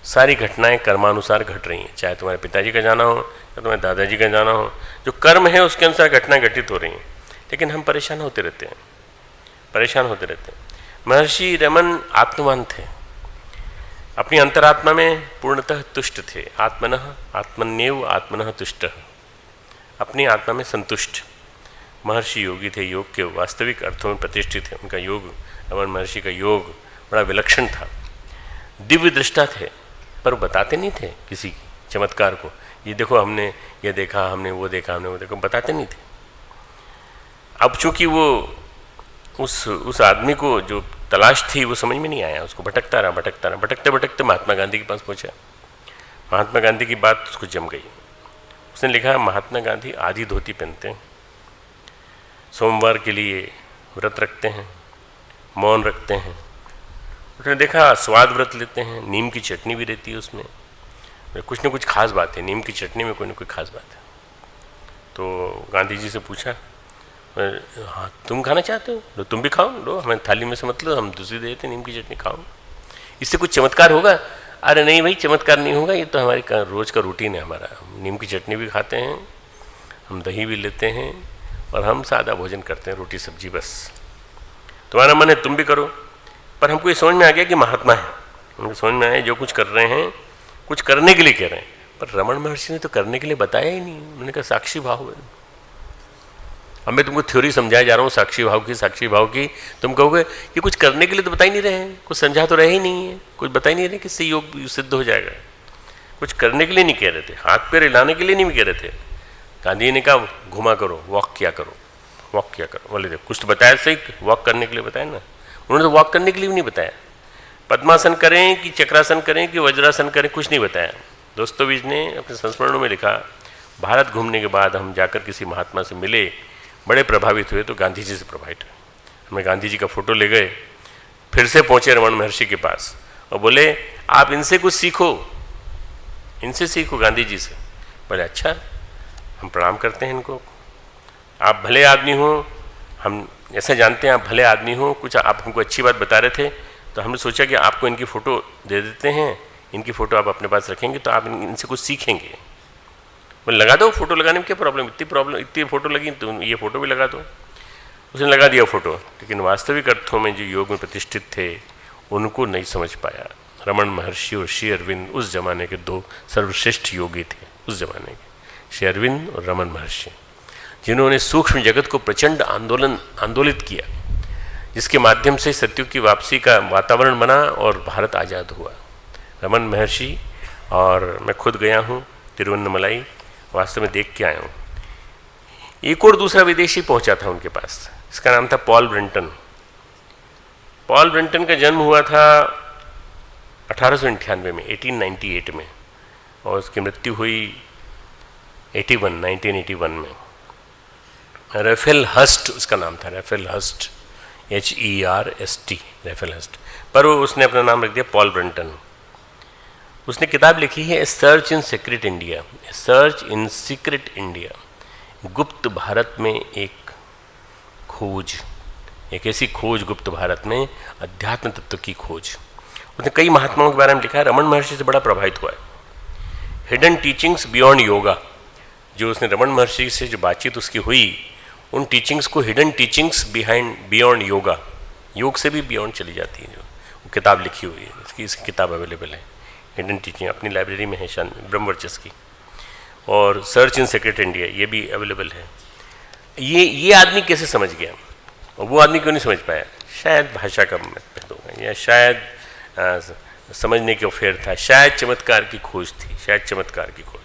सारी घटनाएं कर्मानुसार घट रही हैं। चाहे तुम्हारे पिताजी का जाना हो, चाहे तुम्हारे दादाजी का जाना हो, जो कर्म है उसके अनुसार घटनाएं घटित हो रही हैं, लेकिन हम परेशान होते रहते हैं, परेशान होते रहते हैं। महर्षि रमन आत्मवान थे, अपनी अंतरात्मा में पूर्णतः तुष्ट थे। आत्मनः आत्मन्येव आत्मनः तुष्ट, अपनी आत्मा में संतुष्ट। महर्षि योगी थे, योग के वास्तविक अर्थों में प्रतिष्ठित थे। उनका योग, रमन महर्षि का योग बड़ा विलक्षण था। दिव्य दृष्टा थे, पर बताते नहीं थे किसी चमत्कार को, ये देखो हमने ये देखा, हमने वो देखा, हमने वो देखा, बताते नहीं थे। अब चूंकि वो उस आदमी को जो तलाश थी वो समझ में नहीं आया, उसको भटकता रहा, भटकते भटकते महात्मा गांधी के पास पहुंचा। महात्मा गांधी की बात उसको जम गई। उसने लिखा, महात्मा गांधी आधी धोती पहनते हैं, सोमवार के लिए व्रत रखते हैं, मौन रखते हैं। उसने देखा स्वाद व्रत लेते हैं, नीम की चटनी भी रहती है उसमें, कुछ न कुछ खास बात है, नीम की चटनी में कोई न कोई खास बात है। तो गांधी जी से पूछा, हाँ तुम खाना चाहते हो, लो तुम भी खाओ, लो हमें थाली में से मत लो, हम दूसरी दे देते नीम की चटनी, खाओ, इससे कुछ चमत्कार होगा। अरे नहीं भाई, चमत्कार नहीं होगा, ये तो हमारी रोज का रूटीन है हमारा। हम नीम की चटनी भी खाते हैं, हम दही भी लेते हैं, और हम सादा भोजन करते हैं, रोटी सब्जी बस। तुम्हारा मन है तुम भी करो। पर हमको ये समझ में आ गया कि महात्मा है, उनको समझ में आया जो कुछ कर रहे हैं कुछ करने के लिए कह रहे हैं। पर रमन महर्षि ने तो करने के लिए बताया ही नहीं। उन्होंने कहा साक्षी भाव है। अब मैं तुमको थ्योरी समझाया जा रहा हूँ साक्षी भाव की, तुम कहोगे कि कुछ करने के लिए तो बता ही नहीं रहे हैं, कुछ समझा तो रहे ही नहीं है, कुछ बता ही नहीं रहे किससे योग सिद्ध हो जाएगा। कुछ करने के लिए नहीं कह रहे थे, हाथ पैर हिलाने के लिए नहीं कह रहे थे। गांधी ने कहा घुमा करो, वॉक किया करो, वॉक किया करो। बोले थे कुछ तो बताया सही, वॉक करने के लिए बताया ना। उन्होंने तो वॉक करने के लिए भी नहीं बताया, पद्मासन करें कि चक्रासन करें कि वज्रासन करें, कुछ नहीं बताया। दोस्तोविच ने अपने संस्मरणों में लिखा, भारत घूमने के बाद हम जाकर किसी महात्मा से मिले, बड़े प्रभावित हुए तो गांधी जी से प्रभावित हुए। हमें गांधी जी का फोटो ले गए, फिर से पहुंचे रमन महर्षि के पास और बोले आप इनसे कुछ सीखो, इनसे सीखो गांधी जी से। बोले अच्छा, हम प्रणाम करते हैं इनको। आप भले आदमी हो, हम ऐसा जानते हैं आप भले आदमी हो, कुछ आप हमको अच्छी बात बता रहे थे, तो हमने सोचा कि आपको इनकी फ़ोटो दे देते हैं, इनकी फ़ोटो आप अपने पास रखेंगे तो आप इनसे कुछ सीखेंगे। बोले लगा दो, फ़ोटो लगाने में क्या प्रॉब्लम, इतनी फ़ोटो लगी तो ये फ़ोटो भी लगा दो। उसने लगा दिया फ़ोटो, लेकिन वास्तविक अर्थों में जो योग में प्रतिष्ठित थे उनको नहीं समझ पाया। रमन महर्षि और श्री अरविंद उस जमाने के दो सर्वश्रेष्ठ योगी थे, उस जमाने के श्री अरविंद और रमन महर्षि, जिन्होंने सूक्ष्म जगत को प्रचंड आंदोलित किया, जिसके माध्यम से सत्युग की वापसी का वातावरण बना और भारत आज़ाद हुआ। रमन महर्षि, और मैं खुद गया हूँ तिरुवन्नमलाई, वास्तव में देख के आया हूँ। एक और दूसरा विदेशी पहुँचा था उनके पास, इसका नाम था पॉल ब्रेंटन। पॉल ब्रेंटन का जन्म हुआ था 1898 में, 1898 में, और उसकी मृत्यु हुई 1981 में। रेफेल हस्ट उसका नाम था, रेफेल हस्ट, HERST, रेफेल हस्ट, पर वो उसने अपना नाम रख दिया पॉल ब्रेंटन। उसने किताब लिखी है a search in secret India, a search in secret India, गुप्त भारत में एक खोज, एक ऐसी खोज गुप्त भारत में, अध्यात्म तत्व की खोज। उसने कई महात्माओं के बारे में लिखा है, रमन महर्षि से बड़ा प्रभावित हुआ है। हिडन टीचिंग्स बियॉन्ड योगा, जो उसने रमन महर्षि से जो बातचीत उसकी हुई, उन टीचिंग्स को हिडन टीचिंग्स बियॉन्ड योगा, योग से भी बियॉन्ड चली जाती है, जो वो किताब लिखी हुई है, इसकी किताब अवेलेबल है, हिडन टीचिंग अपनी लाइब्रेरी में है ब्रह्मवर्चस्व की, और सर्च इन सीक्रेट इंडिया ये भी अवेलेबल है। ये आदमी कैसे समझ गया और वो आदमी क्यों नहीं समझ पाया? शायद भाषा का मतभेद होगा, या शायद समझने के फेर था, शायद चमत्कार की खोज थी, शायद चमत्कार की खोज।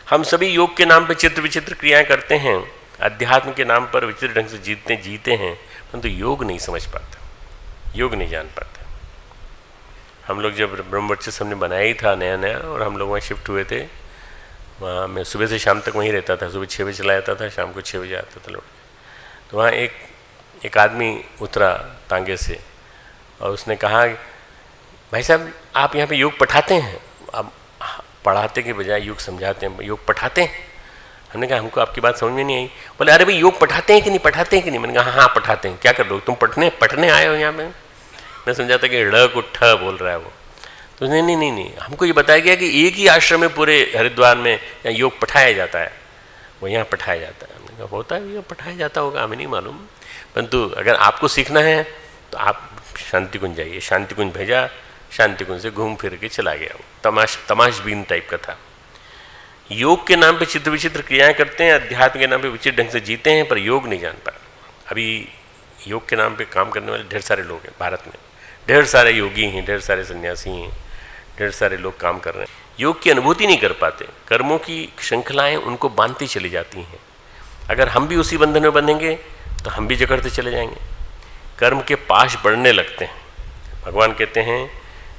हम सभी योग के नाम पर चित्र विचित्र क्रियाएं करते हैं, अध्यात्म के नाम पर विचित्र ढंग से जीते हैं, परंतु योग नहीं समझ पाता, योग नहीं जान पाता। हम लोग जब ब्रह्मवर्चस्व हमने बनाया ही था नया नया, और हम लोग वहाँ शिफ्ट हुए थे, वहाँ मैं सुबह से शाम तक वहीं रहता था, सुबह 6 बजे चला जाता था, शाम को 6 बजे आता था लौट। तो वहाँ एक आदमी उतरा तांगे से, और उसने कहा, भाई साहब आप यहाँ पे योग पढ़ाते हैं? अब पढ़ाते के बजाय योग समझाते हैं, योग पढ़ाते हैं। हमने कहा हमको आपकी बात समझ में नहीं आई। बोले अरे भाई योग पढ़ाते हैं कि नहीं, पढ़ाते हैं कि नहीं? मैंने कहा हाँ पढ़ाते हैं। क्या कर रहे हो तुम? पढ़ने आए हो यहाँ पे? मैं समझा था कि ड़ को ठ बोल रहा है वो। तो नहीं, हमको ये बताया गया कि एक ही आश्रम में पूरे हरिद्वार में यहाँ योग पढ़ाया जाता है, वो यहाँ पढ़ाया जाता है। हमने कहा होता है, ये पढ़ाया जाता होगा, हमें नहीं मालूम, परंतु अगर आपको सीखना है तो आप शांति कुंज जाइए। शांति कुंज भेजा, शांति कुंज से घूम फिर के चला गया। वो तमाशबीन टाइप का था। योग के नाम पे चित्र विचित्र क्रियाएं करते हैं, अध्यात्म के नाम पे विचित्र ढंग से जीते हैं, पर योग नहीं जान पाए। अभी योग के नाम पे काम करने वाले ढेर सारे लोग हैं भारत में, ढेर सारे योगी हैं, ढेर सारे सन्यासी हैं, ढेर सारे लोग काम कर रहे हैं, योग की अनुभूति नहीं कर पाते। कर्मों की श्रृंखलाएं उनको बांधती चली जाती हैं। अगर हम भी उसी बंधन में बंधेंगे तो हम भी जकड़ते चले जाएंगे। कर्म के पाश बढ़ने लगते हैं। भगवान कहते हैं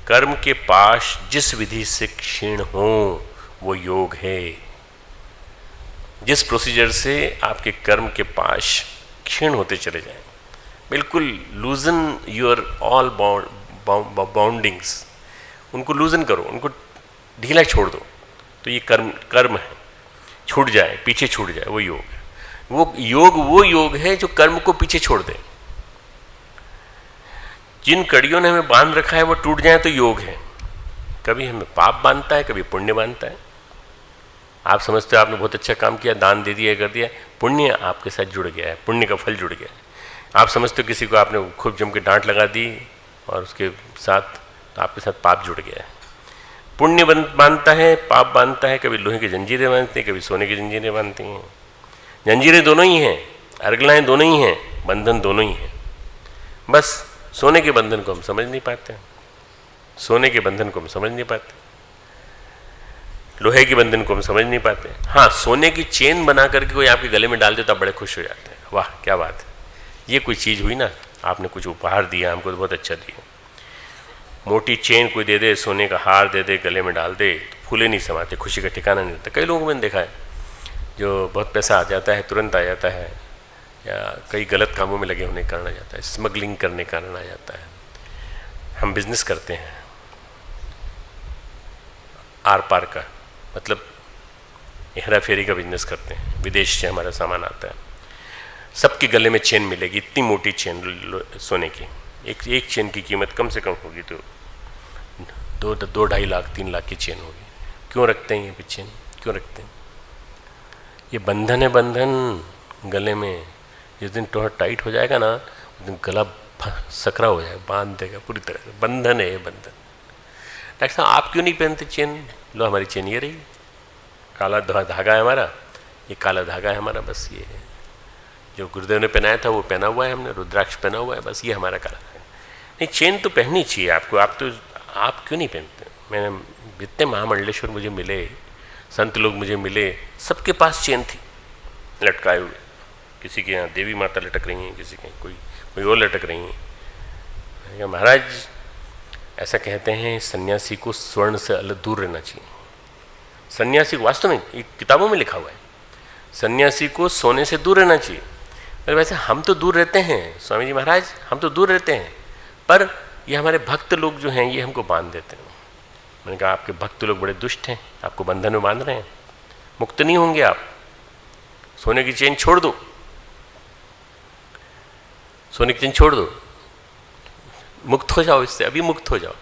कर्म के पाश जिस विधि से क्षीण हो वो योग है। जिस प्रोसीजर से आपके कर्म के पाश क्षीण होते चले जाएं, बिल्कुल लूजन योर ऑल बाउंडिंग्स, उनको लूजन करो, उनको ढीला छोड़ दो, तो ये कर्म है, छूट जाए, पीछे छूट जाए, वो योग है। वो योग है जो कर्म को पीछे छोड़ दे। जिन कड़ियों ने हमें बांध रखा है वो टूट जाए तो योग है। कभी हमें पाप बांधता है, कभी पुण्य बांधता है। आप समझते हो आपने बहुत अच्छा काम किया, दान दे दिया, कर दिया, पुण्य आपके साथ जुड़ गया है, पुण्य का फल जुड़ गया है। आप समझते हो किसी को आपने खूब जम के डांट लगा दी और उसके साथ तो आपके साथ पाप जुड़ गया है। पुण्य बांधता है, पाप बांधता है, कभी लोहे की जंजीरें बांधती हैं, कभी सोने की जंजीरें बांधती हैं। जंजीरें दोनों ही हैं, अर्गलाएँ दोनों ही हैं, बंधन दोनों ही हैं। बस सोने के बंधन को हम समझ नहीं पाते, सोने के बंधन को हम समझ नहीं पाते, लोहे के बंधन को हम समझ नहीं पाते। हाँ, सोने की चेन बना करके कोई आपके गले में डाल देता, बड़े खुश हो जाते हैं, वाह क्या बात है, ये कोई चीज़ हुई ना, आपने कुछ उपहार दिया हमको तो बहुत अच्छा दिया। मोटी चेन कोई दे दे, सोने का हार दे दे, गले में डाल दे, तो फूले नहीं समाते, खुशी का ठिकाना नहीं रहता। कई लोगों को मैंने देखा है जो बहुत पैसा आ जाता है तुरंत आ जाता है, या कई गलत कामों में लगे होने के कारण आ जाता है, स्मगलिंग करने के कारण आ जाता है। हम बिजनेस करते हैं आर पार का, मतलब हेरा फेरी का बिजनेस करते हैं, विदेश से हमारा सामान आता है, सबके गले में चेन मिलेगी, इतनी मोटी चेन सोने की। एक चेन की कीमत कम से कम होगी तो 2-2.5 लाख 3 लाख की चेन होगी। क्यों रखते हैं ये चेन, क्यों रखते हैं? ये बंधन है, बंधन गले में। जिस दिन टाइट हो जाएगा ना, उस दिन गला सकरा हो जाएगा, बांध देगा पूरी तरह से। बंधन है ये बंधन। डॉक्टर साहब आप क्यों नहीं पहनते चेन? लो हमारी चेन ये रही, काला धागा है हमारा, ये काला धागा है हमारा, बस ये है। जो गुरुदेव ने पहनाया था वो पहना हुआ है हमने, रुद्राक्ष पहना हुआ है, बस ये हमारा काला धागा। नहीं, चेन तो पहननी चाहिए आपको। आप क्यों नहीं पहनते? मैंने जितने महामंडलेश्वर मुझे मिले, संत लोग मुझे मिले, सबके पास चेन थी लटकाए हुए। किसी के यहाँ देवी माता लटक रही हैं, किसी के कोई और लटक रही हैं। महाराज ऐसा कहते हैं सन्यासी को स्वर्ण से अलग दूर रहना चाहिए। सन्यासी को, वास्तव में एक किताबों में लिखा हुआ है, सन्यासी को सोने से दूर रहना चाहिए। पर वैसे हम तो दूर रहते हैं स्वामी जी महाराज, हम तो दूर रहते हैं, पर ये हमारे भक्त लोग जो हैं ये हमको बांध देते हैं। मैंने कहा आपके भक्त लोग बड़े दुष्ट हैं, आपको बंधन में बांध रहे हैं, मुक्त नहीं होंगे आप। सोने की चेन छोड़ दो, सोने की चेन छोड़ दो, मुक्त हो जाओ इससे, अभी मुक्त हो जाओ।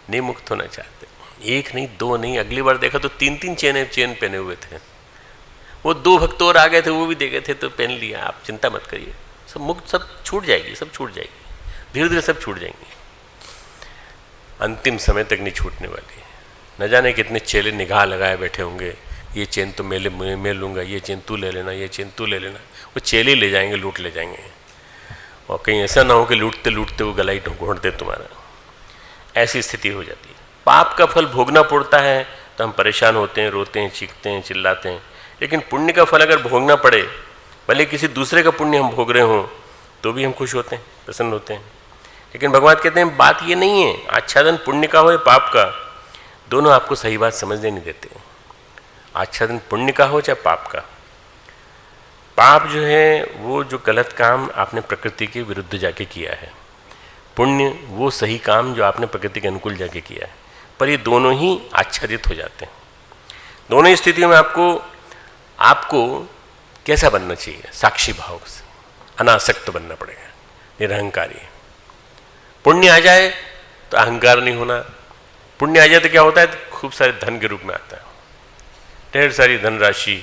नहीं मुक्त होना चाहते, एक नहीं दो नहीं, अगली बार देखा तो 3-3 चेन पहने हुए थे। वो 2 भक्त और आ गए थे, वो भी देखे थे तो पहन लिया। आप चिंता मत करिए, सब मुक्त, सब छूट जाएगी, सब छूट जाएगी, धीरे धीरे सब छूट जाएंगी। अंतिम समय तक नहीं छूटने वाली। न जाने कितने चेले निगाह लगाए बैठे होंगे, ये चेन तो मैं लूँगा, ये चेन तू ले लेना, ये चेन तू ले लेना। वो चेले ले जाएंगे, लूट ले जाएंगे। और कहीं ऐसा ना हो कि लूटते लूटते वो गला ही घोंट दे तुम्हारा। ऐसी स्थिति हो जाती है। पाप का फल भोगना पड़ता है तो हम परेशान होते हैं, रोते हैं, चीखते हैं, चिल्लाते हैं। लेकिन पुण्य का फल अगर भोगना पड़े, भले किसी दूसरे का पुण्य हम भोग रहे हों, तो भी हम खुश होते हैं, प्रसन्न होते हैं। लेकिन भगवान कहते हैं बात ये नहीं है आच्छादन पुण्य का हो या पाप का, दोनों आपको सही बात समझने नहीं देते। आच्छादन पुण्य का हो चाहे पाप का। पाप जो है वो जो गलत काम आपने प्रकृति के विरुद्ध जाके किया है, पुण्य वो सही काम जो आपने प्रकृति के अनुकूल जाके किया है। पर ये दोनों ही आच्छादित हो जाते हैं। दोनों ही स्थितियों में आपको कैसा बनना चाहिए? साक्षी भाव से, अनासक्त बनना पड़ेगा, निरहंकारी। पुण्य आ जाए तो अहंकार नहीं होना। पुण्य आ जाए तो क्या होता है? तो खूब सारे धन के रूप में आता है, ढेर सारी धनराशि,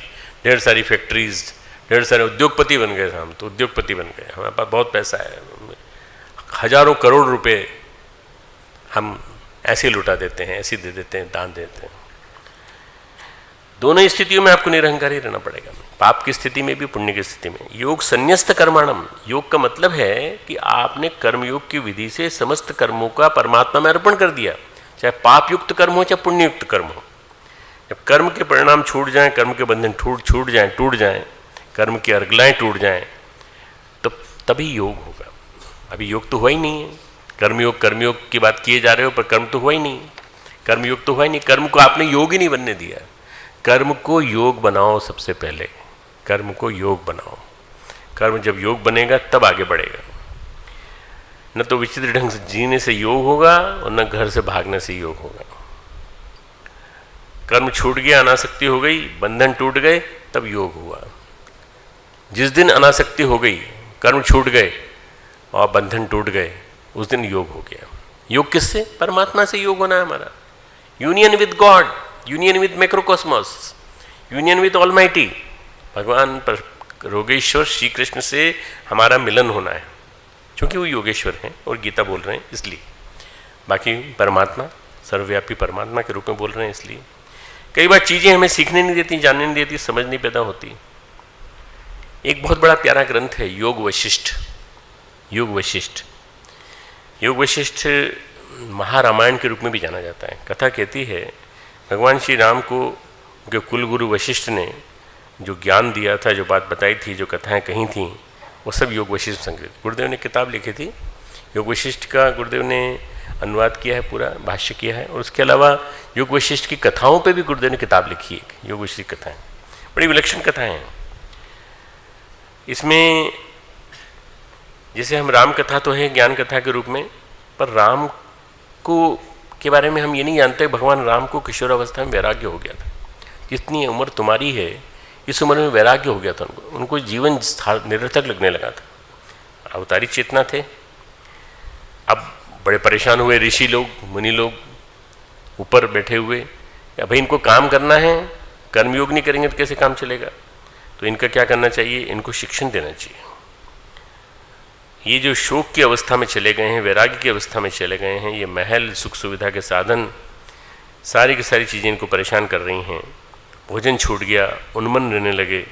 ढेर सारी फैक्ट्रीज, ढेर सारे उद्योगपति बन गए। हम तो उद्योगपति बन गए, हमारे पास बहुत पैसा है, हजारों करोड़ रुपए हम ऐसे लुटा देते हैं, ऐसे दे देते हैं, दान देते हैं। दोनों स्थितियों में आपको निरहंकारी रहना पड़ेगा, पाप की स्थिति में भी, पुण्य की स्थिति में। योग संन्यस्त कर्माणम, योग का मतलब है कि आपने कर्मयोग की विधि से समस्त कर्मों का परमात्मा में अर्पण कर दिया, चाहे पाप युक्त कर्म हो चाहे पुण्य युक्त कर्म हो। जब कर्म के परिणाम छूट जाएं, कर्म के बंधन टूट जाएं, कर्म की अर्गलाएं टूट जाएं, तो तभी योग होगा। अभी योग तो हुआ ही नहीं है। कर्मयोग की बात किए जा रहे हो, पर कर्म तो हुआ ही नहीं, कर्मयोग तो हुआ ही नहीं। कर्म को आपने योग ही नहीं बनने दिया। कर्म को योग बनाओ, सबसे पहले कर्म को योग बनाओ। कर्म जब योग बनेगा तब आगे बढ़ेगा। न तो विचित्र ढंग से जीने से योग होगा और न घर से भागने से योग होगा। कर्म छूट गया, अनासक्ति हो गई, बंधन टूट गए, तब योग हुआ। जिस दिन अनासक्ति हो गई, कर्म छूट गए और बंधन टूट गए, उस दिन योग हो गया। योग किससे? परमात्मा से योग होना है हमारा। Union with God, union with macrocosmos, union with almighty. भगवान योगेश्वर श्री कृष्ण से हमारा मिलन होना है, क्योंकि वो योगेश्वर हैं और गीता बोल रहे हैं इसलिए। बाकी परमात्मा, सर्वव्यापी परमात्मा के रूप में बोल रहे हैं इसलिए। कई बार चीज़ें हमें सीखने नहीं देती, जानने नहीं देती, समझ नहीं पैदा होती। एक बहुत बड़ा प्यारा ग्रंथ है योग वशिष्ठ। योग वशिष्ठ महारामायण के रूप में भी जाना जाता है। कथा कहती है भगवान श्री राम को उनके कुलगुरु वशिष्ठ ने जो ज्ञान दिया था, जो बात बताई थी, जो कथाएं कही थी, वो सब योग वशिष्ठ संग्रहित। गुरुदेव ने किताब लिखी थी योग वशिष्ठ का, गुरुदेव ने अनुवाद किया है, पूरा भाष्य किया है। और उसके अलावा योग वशिष्ठ की कथाओं पे भी गुरुदेव ने किताब लिखी है, योग वशिष्ठ की कथाएं, बड़ी विलक्षण कथाएं हैं। इसमें जैसे हम राम कथा तो है ज्ञान कथा के रूप में, पर राम को के बारे में हम ये नहीं जानते भगवान राम को किशोरावस्था में वैराग्य हो गया था। जितनी उम्र तुम्हारी है, इस उम्र में वैराग्य हो गया था उनको जीवन निरर्थक लगने लगा था। अवतारी चेतना थे। अब बड़े परेशान हुए ऋषि लोग, मुनि लोग ऊपर बैठे हुए, भाई इनको काम करना है, कर्मयोग नहीं करेंगे तो कैसे काम चलेगा। तो इनका क्या करना चाहिए, इनको शिक्षण देना चाहिए। ये जो शोक की अवस्था में चले गए हैं, वैराग्य की अवस्था में चले गए हैं, ये महल सुख सुविधा के साधन सारी की सारी चीज़ें इनको परेशान कर रही हैं। भोजन छूट गया, उन्मन रहने लगे,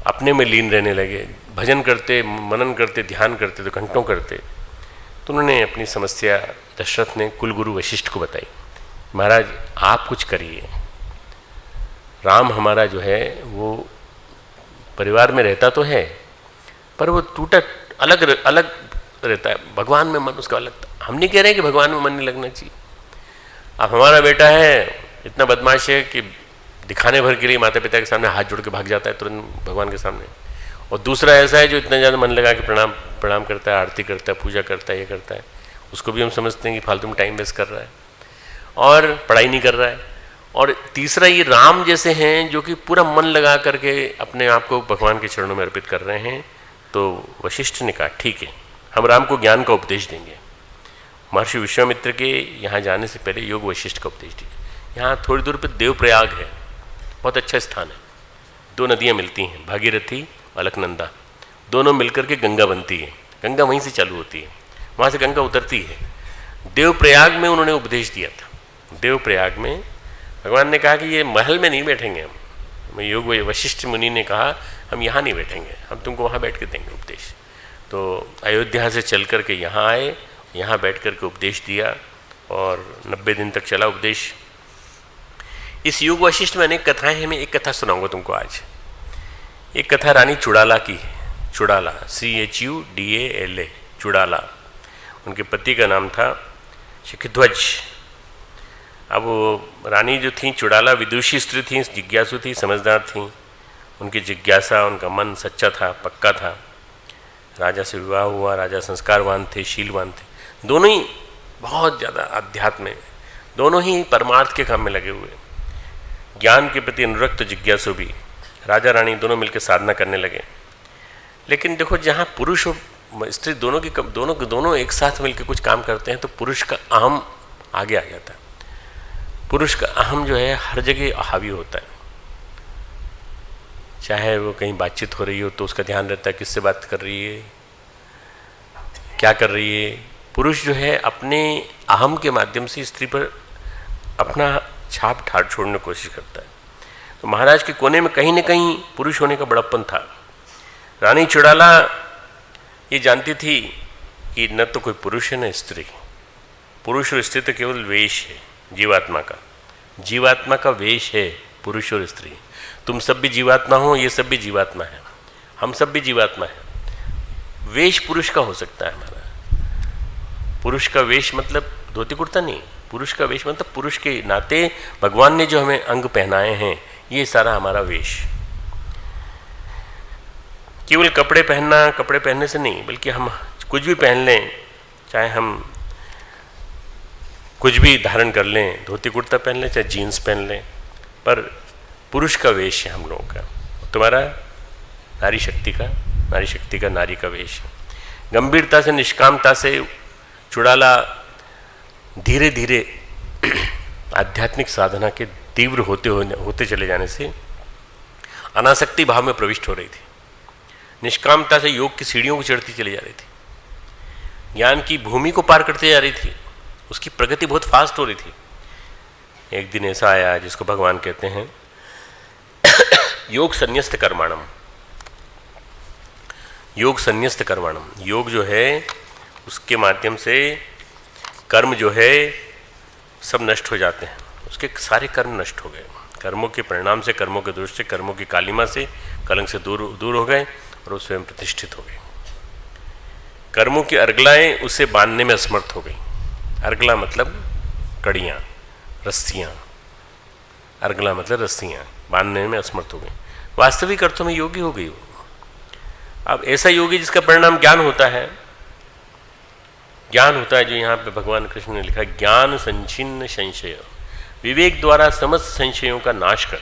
अपने में लीन रहने लगे, भजन करते, मनन करते, ध्यान करते तो घंटों करते। तो उन्होंने अपनी समस्या दशरथ ने कुलगुरु वशिष्ठ को बताई, महाराज आप कुछ करिए, राम हमारा जो है वो परिवार में रहता तो है पर वो टूटा अलग रहता है, भगवान में मन उसका अलग था। हम नहीं कह रहे कि भगवान में मन नहीं लगना चाहिए। अब हमारा बेटा है इतना बदमाश है कि दिखाने भर के लिए माता पिता के सामने हाथ जोड़ के भाग जाता है तुरंत भगवान के सामने, और दूसरा ऐसा है जो इतना ज़्यादा मन लगा के प्रणाम करता है, आरती करता है, पूजा करता है, ये करता है, उसको भी हम समझते हैं कि फालतू में टाइम वेस्ट कर रहा है और पढ़ाई नहीं कर रहा है। और तीसरा ये राम जैसे हैं जो कि पूरा मन लगा करके अपने आप को भगवान के चरणों में अर्पित कर रहे हैं। तो वशिष्ठ ने कहा ठीक है, हम राम को ज्ञान का उपदेश देंगे। महर्षि विश्वामित्र के यहाँ जाने से पहले योग वशिष्ठ का उपदेश दिया। यहाँ थोड़ी दूर पर देवप्रयाग है, बहुत अच्छा स्थान है। दो नदियाँ मिलती हैं, भागीरथी, अलकनंदा, दोनों मिलकर के गंगा बनती है। गंगा वहीं से चालू होती है, वहाँ से गंगा उतरती है। देवप्रयाग में उन्होंने उपदेश दिया था। देवप्रयाग में भगवान ने कहा कि ये महल में नहीं बैठेंगे हम। योग वशिष्ठ मुनि ने कहा हम यहाँ नहीं बैठेंगे, हम तुमको वहाँ बैठ के देंगे उपदेश। तो अयोध्या से चल कर के यहाँ आए, यहाँ बैठ कर के उपदेश दिया और 90 दिन तक चला उपदेश। इस योग वशिष्ठ में अनेक कथाएं हैं, मैं एक कथा सुनाऊंगा तुमको आज। एक कथा रानी चुड़ाला की है। चुड़ाला, CHUDALA, चुड़ाला। उनके पति का नाम था शिखध्वज। अब वो रानी जो थी चुड़ाला विदुषी स्त्री थी, जिज्ञासु थी, समझदार थी। उनकी जिज्ञासा, उनका मन सच्चा था, पक्का था। राजा से विवाह हुआ, राजा संस्कारवान थे, शीलवान थे, दोनों ही बहुत ज़्यादा अध्यात्म में, दोनों ही परमार्थ के काम में लगे हुए, ज्ञान के प्रति अनुरक्त जिज्ञासु भी। राजा रानी दोनों मिलकर साधना करने लगे। लेकिन देखो जहाँ पुरुष और स्त्री दोनों एक साथ मिलकर कुछ काम करते हैं तो पुरुष का अहम आगे आ जाता है। पुरुष का अहम जो है हर जगह हावी होता है। चाहे वो कहीं बातचीत हो रही हो तो उसका ध्यान रहता है किससे बात कर रही है, क्या कर रही है। पुरुष जो है अपने अहम के माध्यम से स्त्री पर अपना छाप ठाड़ छोड़ने की कोशिश करता है। तो महाराज के कोने में कहीं न कहीं पुरुष होने का बड़प्पन था। रानी चुड़ाला ये जानती थी कि न तो कोई पुरुष है न स्त्री। पुरुष और स्त्री तो केवल वेश है जीवात्मा का। जीवात्मा का वेश है पुरुष और स्त्री। तुम सब भी जीवात्मा हो, ये सब भी जीवात्मा है, हम सब भी जीवात्मा है। वेश पुरुष का हो सकता है हमारा। पुरुष का वेश मतलब धोती कुर्ता नहीं, पुरुष का वेश मतलब पुरुष के नाते भगवान ने जो हमें अंग पहनाए हैं ये सारा हमारा वेश। केवल कपड़े पहनने से नहीं, बल्कि हम कुछ भी पहन लें, चाहे हम कुछ भी धारण कर लें, धोती कुर्ता पहन लें, चाहे जीन्स पहन लें, पर पुरुष का वेश है हम लोगों का। तुम्हारा नारी शक्ति का नारी का वेश है। गंभीरता से, निष्कामता से चुड़ाला धीरे धीरे आध्यात्मिक साधना के तीव्र होते चले जाने से अनासक्ति भाव में प्रविष्ट हो रही थी। निष्कामता से योग की सीढ़ियों को चढ़ती चली जा रही थी, ज्ञान की भूमि को पार करते जा रही थी। उसकी प्रगति बहुत फास्ट हो रही थी। एक दिन ऐसा आया जिसको भगवान कहते हैं योग संन्यस्त कर्माणम। योग संन्यस्त कर्माणम, योग जो है उसके माध्यम से कर्म जो है सब नष्ट हो जाते हैं। उसके सारे कर्म नष्ट हो गए। कर्मों के परिणाम से, कर्मों के दोष से, कर्मों की कालिमा से, कलंक से दूर हो गए और वो स्वयं प्रतिष्ठित हो गए। कर्मों की अर्गलाएं उसे बांधने में असमर्थ हो गई। अर्गला मतलब कड़ियाँ, रस्सियाँ। अर्गला मतलब रस्सियाँ, बांधने में असमर्थ हो गई। वास्तविक अर्थों में योगी हो गई वो। अब ऐसा योगी जिसका परिणाम ज्ञान होता है। ज्ञान होता है जो यहाँ पे भगवान कृष्ण ने लिखा, ज्ञान संचिन्न संशय, विवेक द्वारा समस्त संशयों का नाश कर।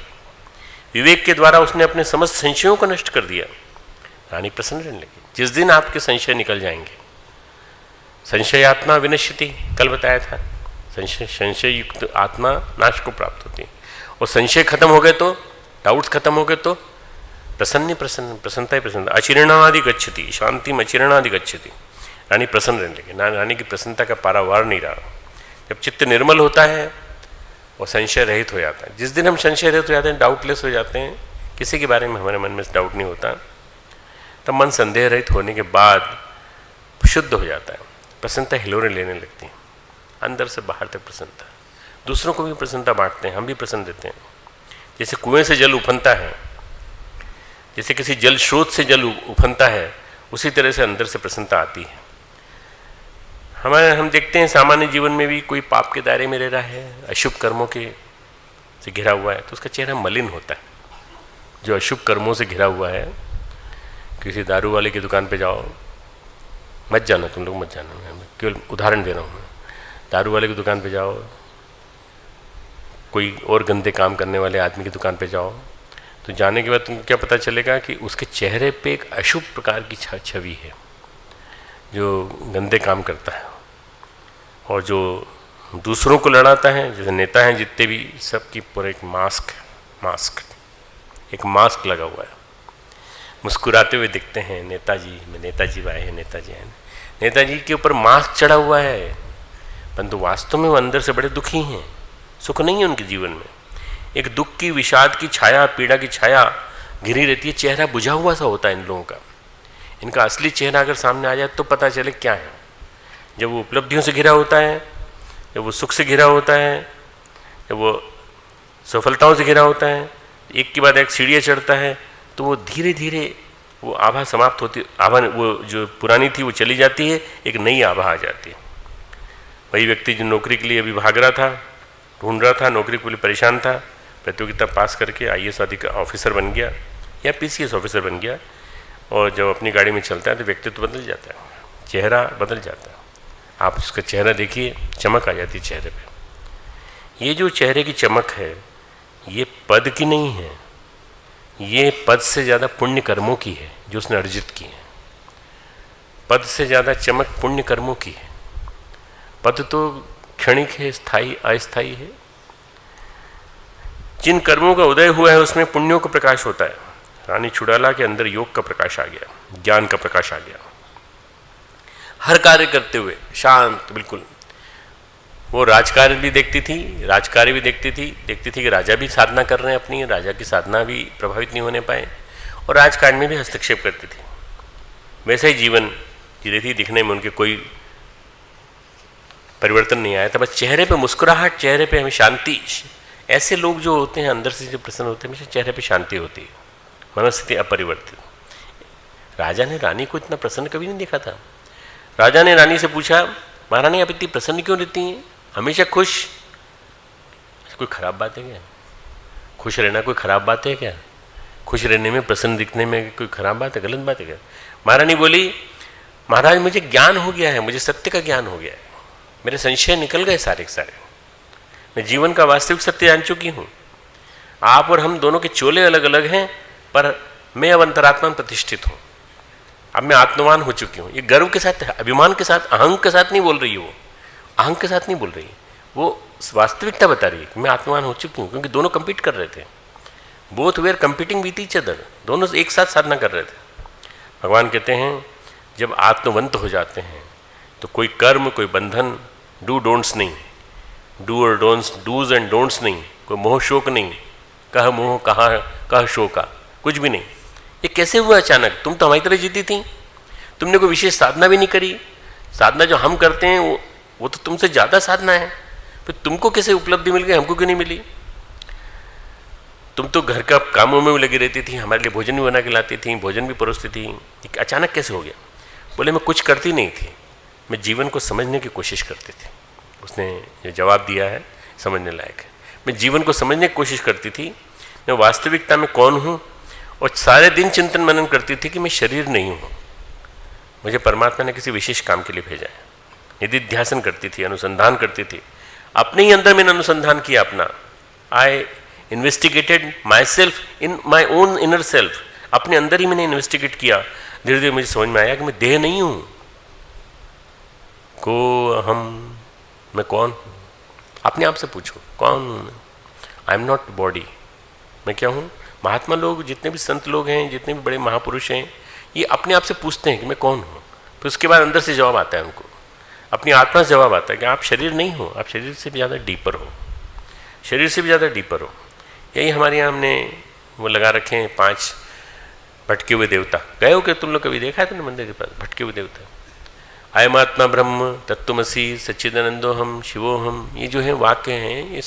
विवेक के द्वारा उसने अपने समस्त संशयों को नष्ट कर दिया। रानी प्रसन्न रहने लगी। जिस दिन आपके संशय निकल जाएंगे, संशय आत्मा विनश्यति, कल बताया था, संशय युक्त आत्मा नाश को प्राप्त होती है। और संशय खत्म हो गए तो, डाउट्स खत्म हो गए तो प्रसन्नता ही प्रसन्नता, अचिरणादि गच्छति, शांति में अचिरणादि गच्छति। रानी प्रसन्न रहने लगी। रानी की प्रसन्नता का पारावार नहीं रहा। जब चित्त निर्मल होता है और संशय रहित हो जाता है, जिस दिन हम संशय रहित हो जाते हैं, डाउटलेस हो जाते हैं, किसी के बारे में हमारे मन में डाउट नहीं होता, तब मन संदेह रहित होने के बाद शुद्ध हो जाता है। प्रसन्नता हिलोरे लेने लगती है, अंदर से बाहर तक प्रसन्नता। दूसरों को भी प्रसन्नता बांटते हैं, हम भी प्रसन्न देते हैं। जैसे कुएं से जल उफनता है, जैसे किसी जल स्रोत से जल उफनता है, उसी तरह से अंदर से प्रसन्नता आती है। हम देखते हैं सामान्य जीवन में भी कोई पाप के दायरे में रह रहा है, अशुभ कर्मों के से घिरा हुआ है, तो उसका चेहरा मलिन होता है। जो अशुभ कर्मों से घिरा हुआ है, किसी दारू वाले की दुकान पे जाओ, मत जाना, तुम लोग मत जाना, मैं केवल उदाहरण दे रहा हूँ। दारू वाले की दुकान पे जाओ, कोई और गंदे काम करने वाले आदमी की दुकान पे जाओ, तो जाने के बाद तुमको क्या पता चलेगा कि उसके चेहरे पे एक अशुभ प्रकार की छवि है, जो गंदे काम करता है। और जो दूसरों को लड़ाता है, जैसे नेता हैं जितने भी, सबकी पूरा एक एक मास्क लगा हुआ है। मुस्कुराते हुए दिखते हैं नेताजी, में नेताजी आए हैं, नेताजी आए, नेताजी के ऊपर मास्क चढ़ा हुआ है, परंतु वास्तव में वो अंदर से बड़े दुखी हैं। सुख नहीं है उनके जीवन में, एक दुख की, विषाद की छाया, पीड़ा की छाया घिरी रहती है। चेहरा बुझा हुआ सा होता है इन लोगों का। इनका असली चेहरा अगर सामने आ जाए तो पता चले क्या है। जब वो उपलब्धियों से घिरा होता है, जब वो सुख से घिरा होता है, जब वो सफलताओं से घिरा होता है, एक के बाद एक सीढ़ियाँ चढ़ता है, तो वो धीरे धीरे वो आभा समाप्त होती, आभा वो जो पुरानी थी वो चली जाती है, एक नई आभा आ जाती है। वही व्यक्ति जो नौकरी के लिए अभी भाग रहा था, ढूंढ रहा था, नौकरी के लिए परेशान था, प्रतियोगिता पास करके IAS ऑफिसर बन गया या PCS ऑफिसर बन गया, और जब अपनी गाड़ी में चलता है तो व्यक्तित्व बदल जाता है, चेहरा बदल जाता है। आप उसका चेहरा देखिए, चमक आ जाती है चेहरे पे। ये जो चेहरे की चमक है, ये पद की नहीं है, ये पद से ज़्यादा पुण्य कर्मों की है जो उसने अर्जित की है। पद से ज़्यादा चमक पुण्य कर्मों की है। पद तो क्षणिक है, स्थायी अस्थायी है। जिन कर्मों का उदय हुआ है उसमें पुण्यों का प्रकाश होता है। रानी चुड़ैला के अंदर योग का प्रकाश आ गया, ज्ञान का प्रकाश आ गया। हर कार्य करते हुए शांत बिल्कुल। वो राजकार्य भी देखती थी, राजकार्य भी देखती थी कि राजा भी साधना कर रहे हैं अपनी, राजा की साधना भी प्रभावित नहीं होने पाए, और राजकार्य में भी हस्तक्षेप करती थी। वैसा ही जीवन जी रही थी, दिखने में उनके कोई परिवर्तन नहीं आया था, बस चेहरे पे मुस्कुराहट, चेहरे पे हमें शांति। ऐसे लोग जो होते हैं अंदर से जो प्रसन्न होते हैं, हमेशा चेहरे पे शांति होती है, मनस्थिति अपरिवर्तित। राजा ने रानी को इतना प्रसन्न कभी नहीं देखा था। राजा ने रानी से पूछा, महारानी आप इतनी प्रसन्न क्यों रहती हैं, हमेशा खुश? कोई खराब बात है क्या? खुश रहना कोई खराब बात है क्या? खुश रहने में, प्रसन्न दिखने में कोई खराब बात है, गलत बात है क्या? महारानी बोली, महाराज मुझे ज्ञान हो गया है, मुझे सत्य का ज्ञान हो गया है, मेरे संशय निकल गए सारे के सारे, मैं जीवन का वास्तविक सत्य जान चुकी हूँ। आप और हम दोनों के चोले अलग अलग हैं, पर मैं अब अंतरात्मा में प्रतिष्ठित हूँ। अब मैं आत्मवान हो चुकी हूँ। ये गर्व के साथ, अभिमान के साथ, अहंग के साथ नहीं बोल रही है, वो अहंग के साथ नहीं बोल रही, वो वास्तविकता बता रही है कि मैं आत्मवान हो चुकी हूँ। क्योंकि दोनों कंपीट कर रहे थे, both were competing with each other, दोनों एक साथ साधना कर रहे थे। भगवान कहते हैं जब आत्मवंत हो जाते हैं तो कोई कर्म, कोई बंधन, डू डोंट्स नहीं, डू और डोंट्स, डूज एंड डोंट्स नहीं, कोई मोह शोक नहीं, कह मोह कह शोका, कुछ भी नहीं। ये कैसे हुआ अचानक? तुम तो हमारी तरह जीती थी, तुमने कोई विशेष साधना भी नहीं करी। साधना जो हम करते हैं वो तो तुमसे ज़्यादा साधना है, फिर तुमको कैसे उपलब्धि मिल गई, हमको क्यों नहीं मिली? तुम तो घर का कामों में भी लगी रहती थी, हमारे लिए भोजन भी बना के लाती थी, भोजन भी परोसती थी, अचानक कैसे हो गया? बोले मैं कुछ करती नहीं थी, मैं जीवन को समझने की कोशिश करती थी। उसने ये जवाब दिया है, समझने लायक है। मैं जीवन को समझने की कोशिश करती थी, मैं वास्तविकता में कौन हूँ, और सारे दिन चिंतन मनन करती थी कि मैं शरीर नहीं हूँ, मुझे परमात्मा ने किसी विशेष काम के लिए भेजा है। निधिध्यासन करती थी, अनुसंधान करती थी, अपने ही अंदर मैंने अनुसंधान किया अपना। I investigated myself in my own inner self, अपने अंदर ही मैंने इन्वेस्टिगेट किया। धीरे धीरे मुझे समझ में आया कि मैं देह नहीं हूं, को हम, मैं कौन हूं? अपने आप से पूछो कौन हूं मैं? आई एम नॉट बॉडी, मैं क्या हूं? महात्मा लोग, जितने भी संत लोग हैं, जितने भी बड़े महापुरुष हैं, ये अपने आप से पूछते हैं कि मैं कौन हूं। फिर उसके बाद अंदर से जवाब आता है उनको, अपनी आत्मा से जवाब आता है कि आप शरीर नहीं हो, आप शरीर से भी ज़्यादा डीपर हो, शरीर से भी ज़्यादा डीपर हो। यही हमारे यहाँ हमने वो लगा रखे हैं 5 भटके हुए देवता। गए हो कि तुम लोग कभी देखा है तुमने मंदिर के पास भटके हुए देवता? अयमात्मा ब्रह्म, तत्त्वमसि, सच्चिदानंदो हम, शिवो हम, ये जो है वाक्य हैं,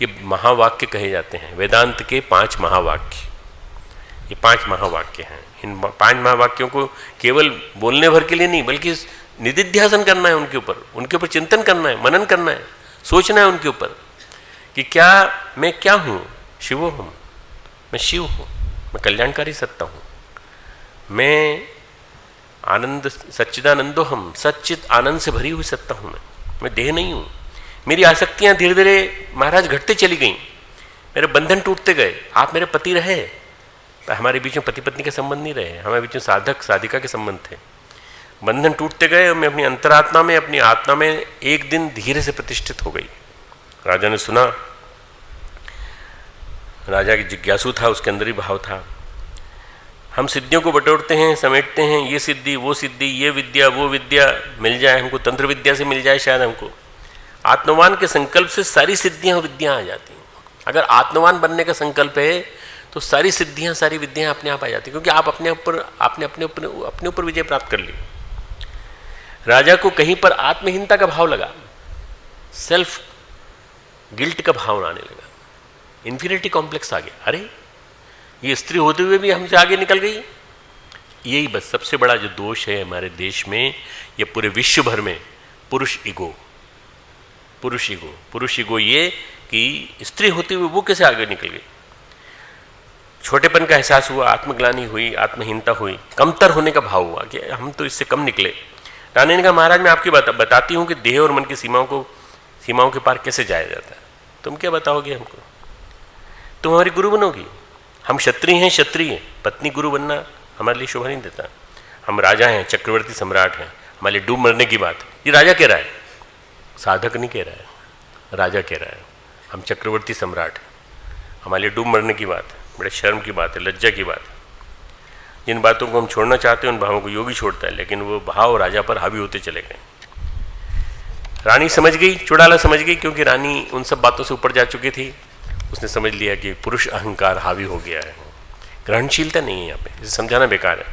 ये महावाक्य कहे जाते हैं। वेदांत के 5 महावाक्य, ये 5 महावाक्य हैं। इन 5 महावाक्यों को केवल बोलने भर के लिए नहीं, बल्कि निधिध्यासन करना है उनके ऊपर चिंतन करना है, मनन करना है, सोचना है उनके ऊपर कि क्या मैं क्या हूँ? शिवो हूँ, मैं शिव हूँ, मैं कल्याणकारी सत्ता हूँ, मैं आनंद सच्चिदानंदो हम, सच्चित आनंद से भरी हुई सत्ता हूँ, मैं देह नहीं हूँ। मेरी आसक्तियाँ धीरे धीरे महाराज घटते चली गईं, मेरे बंधन टूटते गए। आप मेरे पति रहे, हमारे बीच में पति पत्नी के संबंध नहीं रहे, हमारे बीच में साधक साधिका के संबंध थे। बंधन टूटते गए और मैं अपनी अंतरात्मा में, अपनी आत्मा में एक दिन धीरे से प्रतिष्ठित हो गई। राजा ने सुना, राजा की जिज्ञासु था, उसके अंदर ही भाव था। हम सिद्धियों को बटोरते हैं, समेटते हैं, ये सिद्धि वो सिद्धि, ये विद्या वो विद्या मिल जाए हमको, तंत्र विद्या से मिल जाए शायद हमको। आत्मवान के संकल्प से सारी सिद्धियां विद्याएं आ जाती हैं। अगर आत्मवान बनने का संकल्प है तो सारी सिद्धियां, सारी विद्याएं अपने आप आ जाती, क्योंकि आप अपने ऊपर विजय प्राप्त कर ली। राजा को कहीं पर आत्महीनता का भाव लगा, सेल्फ गिल्ट का भाव आने लगा, इंफीरियरिटी कॉम्प्लेक्स आ गया। अरे ये स्त्री होते हुए भी हमसे आगे निकल गई। यही बस सबसे बड़ा जो दोष है हमारे देश में, ये पूरे विश्व भर में, पुरुष ईगो। पुरुष ईगो ये कि स्त्री होते हुए वो कैसे आगे निकल गई। छोटेपन का एहसास हुआ, आत्मग्लानि हुई, आत्महीनता हुई, कमतर होने का भाव हुआ कि हम तो इससे कम निकले। रानी ने कहा, महाराज मैं आपकी बताती हूँ कि देह और मन की सीमाओं के पार कैसे जाया जाता है। तुम क्या बताओगे हमको? तुम हमारी गुरु बनोगी? हम क्षत्रिय हैं, क्षत्रिय पत्नी गुरु बनना हमारे लिए शोभा नहीं देता। हम राजा हैं, चक्रवर्ती सम्राट हैं, हमारे लिए डूब मरने की बात। ये राजा कह रहा है, साधक नहीं कह रहा है, राजा कह रहा है। हम चक्रवर्ती सम्राट हैं, हमारे लिए डूब मरने की बात है। बड़े शर्म की बात है, लज्जा की बात है। जिन बातों को हम छोड़ना चाहते हैं उन भावों को योगी छोड़ता है, लेकिन वो भाव राजा पर हावी होते चले गए। रानी समझ गई, चुड़ाला समझ गई, क्योंकि रानी उन सब बातों से ऊपर जा चुकी थी। उसने समझ लिया कि पुरुष अहंकार हावी हो गया है, ग्रहणशीलता नहीं है यहाँ पे, इसे समझाना बेकार है।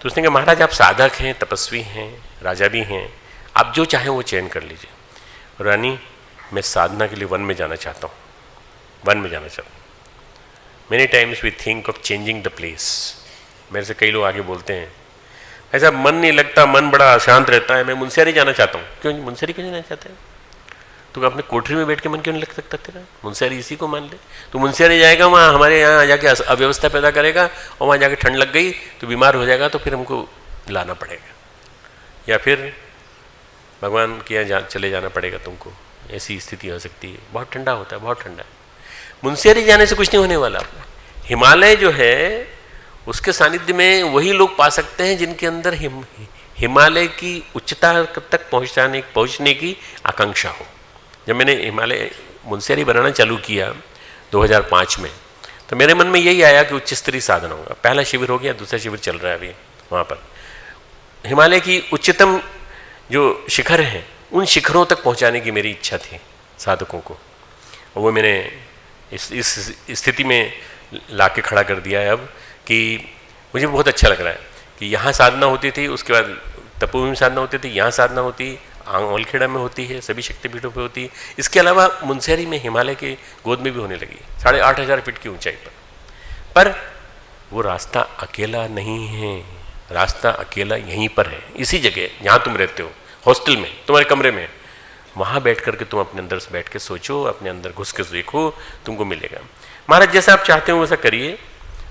तो उसने कहा, महाराज आप साधक हैं, तपस्वी हैं, राजा भी हैं, आप जो चाहें वो चयन कर लीजिए। रानी मैं साधना के लिए वन में जाना चाहता हूँ, वन में जाना चाहता हूँ। Many times we think of changing the place. मेरे से कई लोग आगे बोलते हैं, ऐसा मन नहीं लगता, मन बड़ा अशांत रहता है, मैं मुनस्यारी जाना चाहता हूँ। क्यों मुनस्यारी क्यों जाना चाहते हैं? तो अपने कोठरी में बैठ के मन क्यों नहीं लग सकता तेरा? मुनस्यारी इसी को मान ले। तो मुनस्यारी जाएगा, वहाँ हमारे यहाँ जाके अव्यवस्था पैदा करेगा, और वहाँ जाके ठंड लग गई तो बीमार हो जाएगा, तो फिर हमको लाना पड़ेगा, या फिर भगवान के यहाँ चले जाना पड़ेगा तुमको। ऐसी स्थिति हो सकती है। बहुत ठंडा होता है, बहुत ठंडा है। मुनस्यारी जाने से कुछ नहीं होने वाला। हिमालय जो है उसके सानिध्य में वही लोग पा सकते हैं जिनके अंदर हिमालय की उच्चता तक पहुँचने की आकांक्षा हो। जब मैंने हिमालय मुनस्यारी बनाना चालू किया 2005 में, तो मेरे मन में यही आया कि उच्च स्तरीय साधना होगा। पहला शिविर हो गया, दूसरा शिविर चल रहा है अभी। वहाँ पर हिमालय की उच्चतम जो शिखर हैं, उन शिखरों तक पहुँचाने की मेरी इच्छा थी साधकों को, और वो मैंने इस स्थिति में ला के खड़ा कर दिया है अब, कि मुझे बहुत अच्छा लग रहा है कि यहाँ साधना होती थी, उसके बाद तपोभूमि में साधना होती थी, यहाँ साधना होती, ओलखेड़ा में होती है, सभी शक्तिपीठों पे होती है। इसके अलावा मुनस्यारी में हिमालय के गोद में भी होने लगी, 8,500 फीट की ऊंचाई पर वो रास्ता अकेला नहीं है, रास्ता अकेला यहीं पर है, इसी जगह जहाँ तुम रहते हो, हॉस्टल में, तुम्हारे कमरे में, वहाँ बैठ करके तुम अपने अंदर से बैठ के सोचो, अपने अंदर घुस के देखो, तुमको मिलेगा। महाराज जैसा आप चाहते हो वैसा करिए,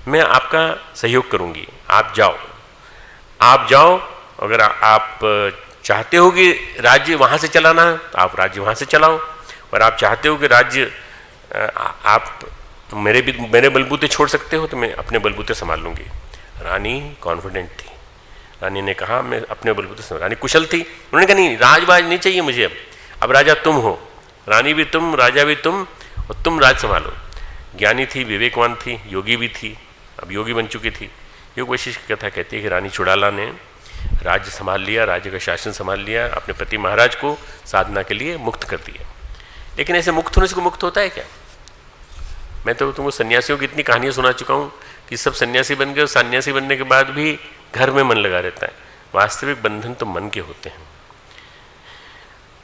मैं आपका सहयोग करूँगी, आप जाओ। अगर आप चाहते हो कि राज्य वहाँ से चलाना, तो आप राज्य वहाँ से चलाओ, और आप चाहते हो कि राज्य आप मेरे बलबूते छोड़ सकते हो तो मैं अपने बलबूते संभाल लूँगी। रानी कॉन्फिडेंट थी। रानी ने कहा मैं अपने बलबूते संभाल। रानी कुशल थी। उन्होंने कहा नहीं, राजबाज नहीं चाहिए मुझे, अब राजा तुम हो, रानी भी तुम, राजा भी तुम, और तुम राज संभालो। ज्ञानी थी, विवेकवान थी, योगी भी थी, अब योगी बन चुकी थी। योग वशिष्ठ की कथा कहती है कि रानी चुड़ाला ने राज्य संभाल लिया, राज्य का शासन संभाल लिया, अपने पति महाराज को साधना के लिए मुक्त कर दिया। लेकिन ऐसे मुक्त होने से मुक्त होता है क्या? मैं तो तुमको सन्यासियों की इतनी कहानियाँ सुना चुका हूँ कि सब सन्यासी बन गए और सन्यासी बनने के बाद भी घर में मन लगा रहता है। वास्तविक बंधन तो मन के होते हैं,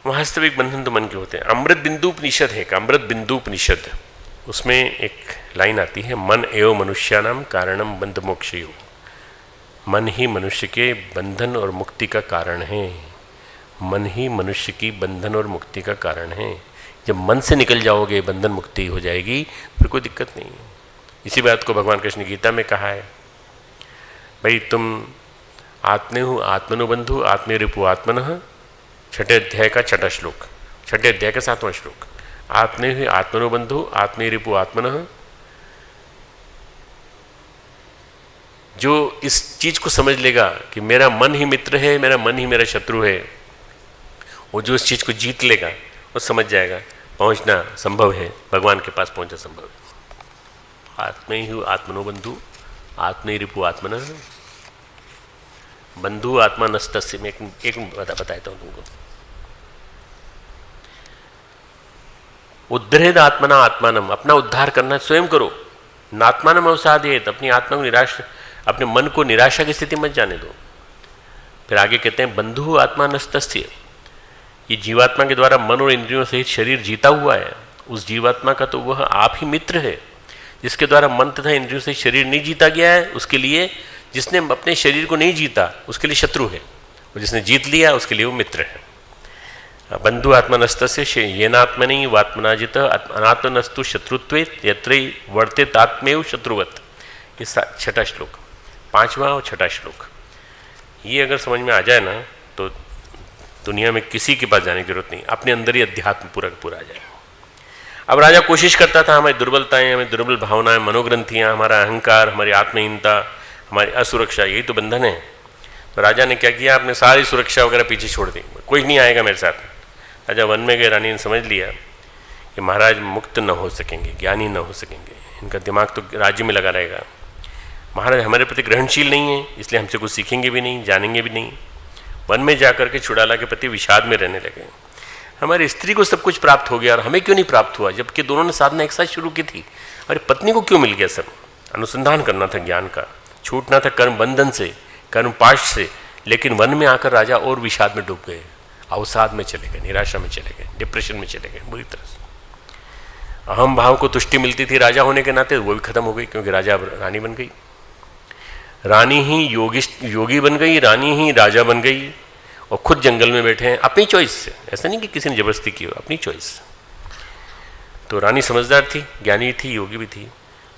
वास्तविक बंधन तो मन के होते हैं। अमृत बिंदु उपनिषद है, अमृत बिंदु उपनिषद, उसमें एक लाइन आती है, मन एवं मनुष्यानाम कारणम बंध मोक्षयो। मन ही मनुष्य के बंधन और मुक्ति का कारण है। मन ही मनुष्य की बंधन और मुक्ति का कारण है। जब मन से निकल जाओगे बंधन मुक्ति हो जाएगी, फिर कोई दिक्कत नहीं है। इसी बात को भगवान कृष्ण गीता में कहा है, भाई तुम आत्मेहु आत्मनुबंधु आत्मे रिपु आत्मनः, छठे अध्याय का छठा श्लोक, छठे अध्याय का 7वां श्लोक। आत्मेहु आत्मनुबंधु आत्मे रिपु आत्मनः, जो इस चीज को समझ लेगा कि मेरा मन ही मित्र है, मेरा मन ही मेरा शत्रु है, वो जो इस चीज को जीत लेगा वो समझ जाएगा पहुंचना संभव है, भगवान के पास पहुंचना संभव है। आत्मेहु आत्मनुबंधु आत्मे रिपु आत्मनः, बंधु आत्मा नस्तस्य। में एक बताता हूं तुमको। उद्धरेद आत्मना आत्मानम, अपना उद्धार करना स्वयं करो। नात्मानम अवसादेत, अपनी आत्मा को निराशा, अपने मन को निराशा की स्थिति मत जाने दो। फिर आगे कहते हैं बंधु आत्मा नस्तस्य, ये जीवात्मा के द्वारा मन और इंद्रियों सहित शरीर जीता हुआ है। उस जीवात्मा का तो वह आप ही मित्र है। जिसके द्वारा मन तथा इंद्रियों से शरीर नहीं जीता गया है, उसके लिए, जिसने अपने शरीर को नहीं जीता उसके लिए शत्रु है, और जिसने जीत लिया उसके लिए वो मित्र है। बंधु आत्मनस्तस्य येनात्मनि वात्मना जित अनात्मनस्तु शत्रुत्वे यत्र वर्तेत आत्मेव शत्रुवत। ये छठा श्लोक, 5वां और छठा श्लोक। ये अगर समझ में आ जाए ना तो दुनिया में किसी के पास जाने की जरूरत नहीं, अपने अंदर ही अध्यात्म पूरा पूरा आ जाए। अब राजा कोशिश करता था, हमारी दुर्बलताएं, हमारी दुर्बल भावनाएं, मनोग्रंथियां, हमारा अहंकार, हमारी आत्महीनता, हमारी असुरक्षा, यही तो बंधन है। तो राजा ने क्या किया, अपने सारी सुरक्षा वगैरह पीछे छोड़ दी, कोई नहीं आएगा मेरे साथ। राजा वन में गए, रानी ने समझ लिया कि महाराज मुक्त न हो सकेंगे, ज्ञानी न हो सकेंगे, इनका दिमाग तो राज्य में लगा रहेगा। महाराज हमारे प्रति ग्रहणशील नहीं है, इसलिए हमसे कुछ सीखेंगे भी नहीं, जानेंगे भी नहीं। वन में जाकर के चुड़ाला के प्रति विषाद में रहने लगे। हमारी स्त्री को सब कुछ प्राप्त हो गया और हमें क्यों नहीं प्राप्त हुआ, जबकि दोनों ने साधना एक साथ शुरू की थी। हमारी पत्नी को क्यों मिल गया सब? अनुसंधान करना था ज्ञान का, छूटना था कर्म बंधन से, कर्म पाश से। लेकिन वन में आकर राजा और विषाद में डूब गए, अवसाद में चले गए, निराशा में चले गए, डिप्रेशन में चले गए बुरी तरह से। अहम भाव को तुष्टि मिलती थी राजा होने के नाते, वो भी खत्म हो गई, क्योंकि राजा अब रानी बन गई। रानी ही योगी बन गई, रानी ही राजा बन गई, और खुद जंगल में बैठे हैं अपनी चॉइस से। ऐसा नहीं कि किसी ने जबरदस्ती की हो, अपनी चॉइस। तो रानी समझदार थी, ज्ञानी थी, योगी भी थी।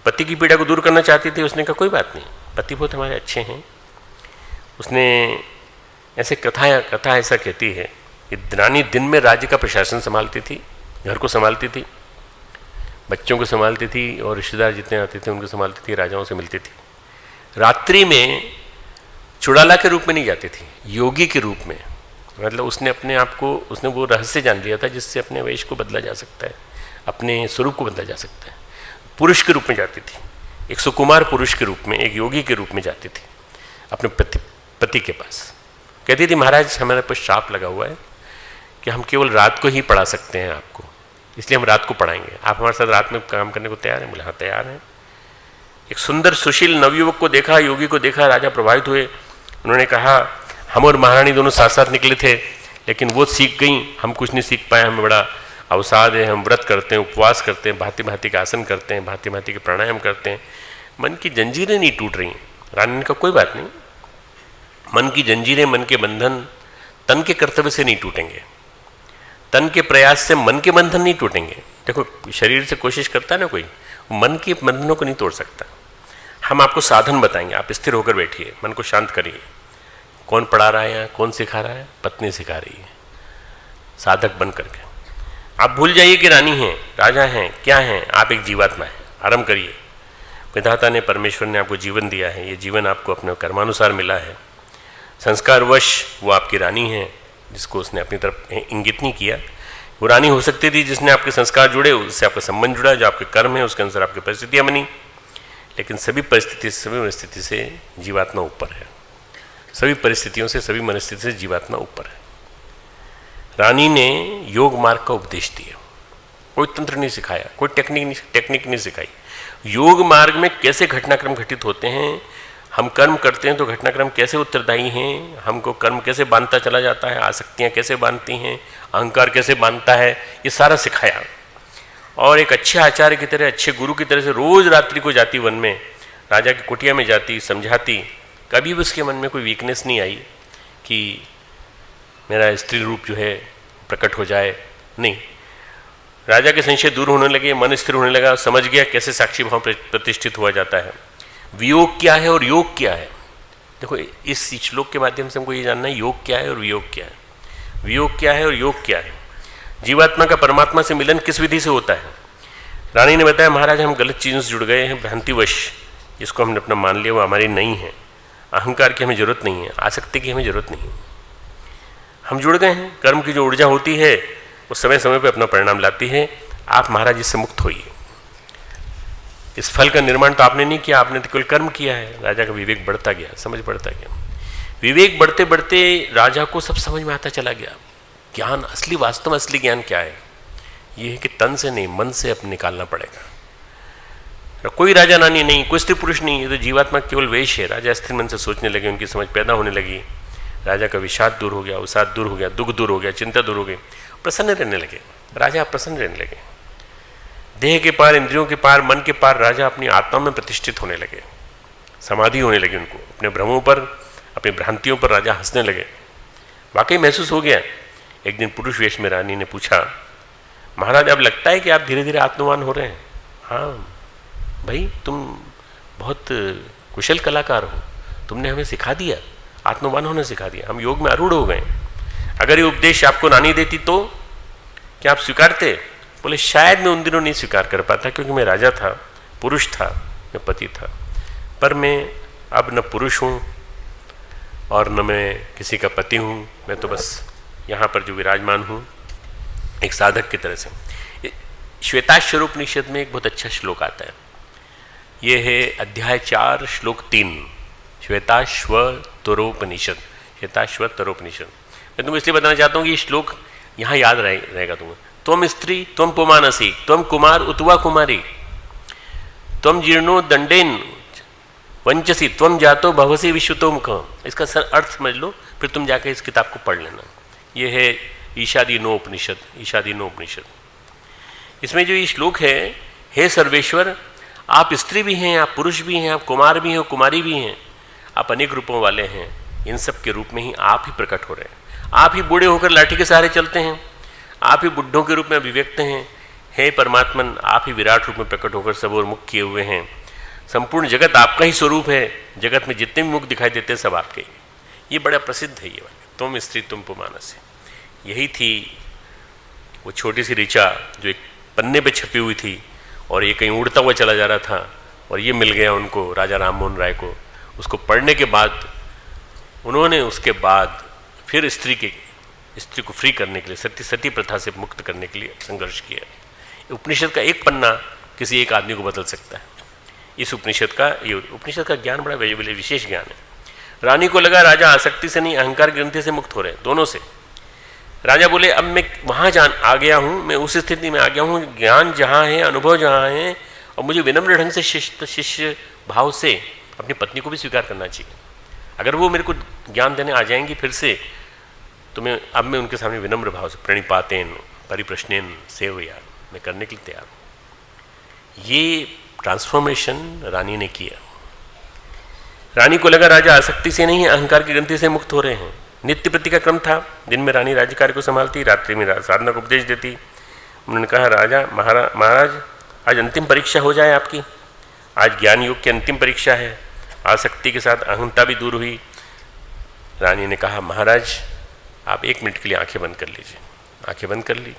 पति की पीड़ा को दूर करना चाहती थी। उसने कहा कोई बात नहीं, पति बहुत हमारे अच्छे हैं। उसने ऐसे कथा ऐसा कहती है कि रानी दिन में राज्य का प्रशासन संभालती थी, घर को संभालती थी, बच्चों को संभालती थी, और रिश्तेदार जितने आते थे उनको संभालती थी, राजाओं से मिलती थी। रात्रि में चुड़ाला के रूप में नहीं जाती थी, योगी के रूप में। मतलब उसने अपने आप को, उसने वो रहस्य जान लिया था जिससे अपने वेश को बदला जा सकता है, अपने स्वरूप को बदला जा सकता है। पुरुष के रूप में जाती थी, एक सुकुमार पुरुष के रूप में, एक योगी के रूप में जाती थी अपने पति के पास। कहती थी महाराज हमारे पास श्राप लगा हुआ है कि हम केवल रात को ही पढ़ा सकते हैं आपको, इसलिए हम रात को पढ़ाएंगे। आप हमारे साथ रात में काम करने को तैयार हैं? बोले हाँ तैयार हैं। एक सुंदर सुशील नवयुवक को देखा, योगी को देखा, राजा प्रभावित हुए। उन्होंने कहा हम और महारानी दोनों साथ साथ निकले थे, लेकिन वो सीख गई, हम कुछ नहीं सीख पाए, हमें बड़ा अवसाद है। हम व्रत करते हैं, उपवास करते हैं, भांति भांति के आसन करते हैं, भांति भांति के प्राणायाम करते हैं, मन की जंजीरें नहीं टूट रही। रानी ने कहा कोई बात नहीं, मन की जंजीरें, मन के बंधन तन के कर्तव्य से नहीं टूटेंगे, तन के प्रयास से मन के बंधन नहीं टूटेंगे। देखो शरीर से कोशिश करता है ना कोई, मन के बंधनों को नहीं तोड़ सकता। हम आपको साधन बताएंगे, आप स्थिर होकर बैठिए, मन को शांत करिए। कौन पढ़ा रहा है यहाँ, कौन सिखा रहा है? पत्नी सिखा रही है, साधक बन करके। आप भूल जाइए कि रानी हैं, राजा हैं, क्या हैं, आप एक जीवात्मा हैं। आरंभ करिए। विधाता ने, परमेश्वर ने आपको जीवन दिया है, ये जीवन आपको अपने कर्मानुसार मिला है। संस्कारवश वो आपकी रानी है, जिसको उसने अपनी तरफ इंगित नहीं किया। वो रानी हो सकती थी जिसने आपके संस्कार जुड़े, उससे आपका संबंध जुड़ा, जो आपके कर्म है उसके अनुसार आपकी परिस्थितियाँ बनी। लेकिन सभी परिस्थिति से जीवात्मा ऊपर है। सभी परिस्थितियों से, सभी मनस्थिति से जीवात्मा ऊपर है। रानी ने योग मार्ग का उपदेश दिया, कोई तंत्र नहीं सिखाया, कोई टेक्निक नहीं सिखाई। योग मार्ग में कैसे घटनाक्रम घटित होते हैं, हम कर्म करते हैं तो घटनाक्रम कैसे उत्तरदायी हैं, हमको कर्म कैसे बांधता चला जाता है, आसक्तियाँ कैसे बांधती हैं, अहंकार कैसे बांधता है, ये सारा सिखाया। और एक अच्छे आचार्य की तरह, अच्छे गुरु की तरह से रोज रात्रि को जाती वन में, राजा की कुटिया में जाती, समझाती। कभी भी उसके मन में कोई वीकनेस नहीं आई कि मेरा स्त्री रूप जो है प्रकट हो जाए, नहीं। राजा के संशय दूर होने लगे, मन स्थिर होने लगा, समझ गया कैसे साक्षी भाव प्रतिष्ठित हुआ जाता है, वियोग क्या है और योग क्या है। देखो, इस श्लोक के माध्यम से हमको ये जानना है योग क्या है और वियोग क्या है, वियोग क्या है और योग क्या है। जीवात्मा का परमात्मा से मिलन किस विधि से होता है। रानी ने बताया, महाराज हम गलत चीज़ों से जुड़ गए हैं, भ्रांतिवश, जिसको हमने अपना मान लिया वो हमारी नहीं है। अहंकार की हमें जरूरत नहीं है, आसक्ति की हमें जरूरत नहीं है। हम जुड़ गए हैं, कर्म की जो ऊर्जा होती है वो समय समय पर अपना परिणाम लाती है। आप महाराज इससे मुक्त होइए। इस फल का निर्माण तो आपने नहीं किया, आपने तो केवल कर्म किया है। राजा का विवेक बढ़ता गया, समझ बढ़ता गया। विवेक बढ़ते बढ़ते राजा को सब समझ में आता चला गया। ज्ञान असली, वास्तव में असली ज्ञान क्या है, ये है कि तन से नहीं, मन से अपने निकालना पड़ेगा। कोई राजा रानी नहीं, कोई स्त्री पुरुष नहीं, ये तो जीवात्मा केवल वेश है। राजा स्थिर मन से सोचने लगे, उनकी समझ पैदा होने लगी। राजा का विषाद दूर हो गया, अवसाद दूर हो गया, दुख दूर हो गया, चिंता दूर हो गई, प्रसन्न रहने लगे। राजा प्रसन्न रहने लगे। देह के पार, इंद्रियों के पार, मन के पार राजा अपनी आत्मा में प्रतिष्ठित होने लगे। समाधि होने लगी उनको। अपने भ्रमों पर, अपनी भ्रांतियों पर राजा हंसने लगे। वाकई महसूस हो गया। एक दिन पुरुष वेश में रानी ने पूछा, महाराज अब लगता है कि आप धीरे धीरे आत्मवान हो रहे हैं। हाँ भाई, तुम बहुत कुशल कलाकार हो, तुमने हमें सिखा दिया, आत्मवान होने सिखा दिया, हम योग में आरूढ़ हो गए। अगर ये उपदेश आपको रानी देती तो क्या आप स्वीकारते? बोले शायद मैं उन दिनों नहीं स्वीकार कर पाता, क्योंकि मैं राजा था, पुरुष था, मैं पति था। पर मैं अब न पुरुष हूँ और न मैं किसी का पति हूँ, मैं तो बस यहाँ पर जो विराजमान हूँ एक साधक की तरह से। श्वेताश्वरोपनिषद में एक बहुत अच्छा श्लोक आता है, ये है अध्याय 4 श्लोक 3, श्वेताश्वतरोपनिषद। श्वेताश्वतरोपनिषद मैं तुमको इसलिए बताना चाहता हूँ कि ये श्लोक यहाँ याद रहेगा तुम्हें। त्वम स्त्री त्वम पुमानसी त्वम कुमार उतवा कुमारी त्वम जीर्णो दंडेन वंचसी त्वम जातो भवसी विश्वतो मुख। इसका अर्थ समझ लो, फिर तुम जाके इस किताब को पढ़ लेना। ये है ईशादीनोपनिषद, ईशादीनोपनिषद। इसमें जो ये श्लोक है, हे सर्वेश्वर, आप स्त्री भी हैं, आप पुरुष भी हैं, आप कुमार भी हैं, कुमारी भी हैं, आप अनेक रूपों वाले हैं। इन सब के रूप में ही आप ही प्रकट हो रहे हैं। आप ही बूढ़े होकर लाठी के सहारे चलते हैं, आप ही बुढ़ों के रूप में अभिव्यक्त हैं। हे परमात्मन, आप ही विराट रूप में प्रकट होकर सब और मुख किए हुए हैं। संपूर्ण जगत आपका ही स्वरूप है। जगत में जितने भी मुख दिखाई देते हैं सब आपके। ये बड़ा प्रसिद्ध है ये वाक्य, तुम स्त्री तुम पुमानस। यही थी वो छोटी सी ऋचा जो एक पन्ने पे छपी हुई थी और ये कहीं उड़ता हुआ चला जा रहा था, और ये मिल गया उनको, राजा राम मोहन राय को। उसको पढ़ने के बाद उन्होंने उसके बाद फिर स्त्री को फ्री करने के लिए, सती प्रथा से मुक्त करने के लिए संघर्ष किया। उपनिषद का एक पन्ना किसी एक आदमी को बदल सकता है। इस उपनिषद का ज्ञान बड़ा विशेष ज्ञान है। रानी को लगा राजा आसक्ति से नहीं, अहंकार ग्रंथि से मुक्त हो रहे हैं, दोनों से। राजा बोले अब मैं वहाँ आ गया हूँ, मैं उस स्थिति में आ गया हूँ, ज्ञान जहाँ है, अनुभव जहाँ है, और मुझे विनम्र ढंग से शिष्य भाव से अपनी पत्नी को भी स्वीकार करना चाहिए। अगर वो मेरे को ज्ञान देने आ जाएंगी फिर से, तो मैं उनके सामने विनम्र भाव से प्रणिपातेन परिप्रश्नेन सेवया मैं करने के लिए तैयार हूँ। ये ट्रांसफॉर्मेशन रानी ने किया। रानी को लगा राजा आसक्ति से नहीं, अहंकार की ग्रंथि से मुक्त हो रहे हैं। नित्य प्रति का क्रम था। दिन में रानी राज्य कार्य को संभालती, रात्रि में साधना को उपदेश देती। उन्होंने कहा राजा महाराज आज अंतिम परीक्षा हो जाए आपकी, आज ज्ञान योग की अंतिम परीक्षा है। आसक्ति के साथ अहंता भी दूर हुई। रानी ने कहा महाराज आप 1 मिनट के लिए आंखें बंद कर लीजिए। आंखें बंद कर ली।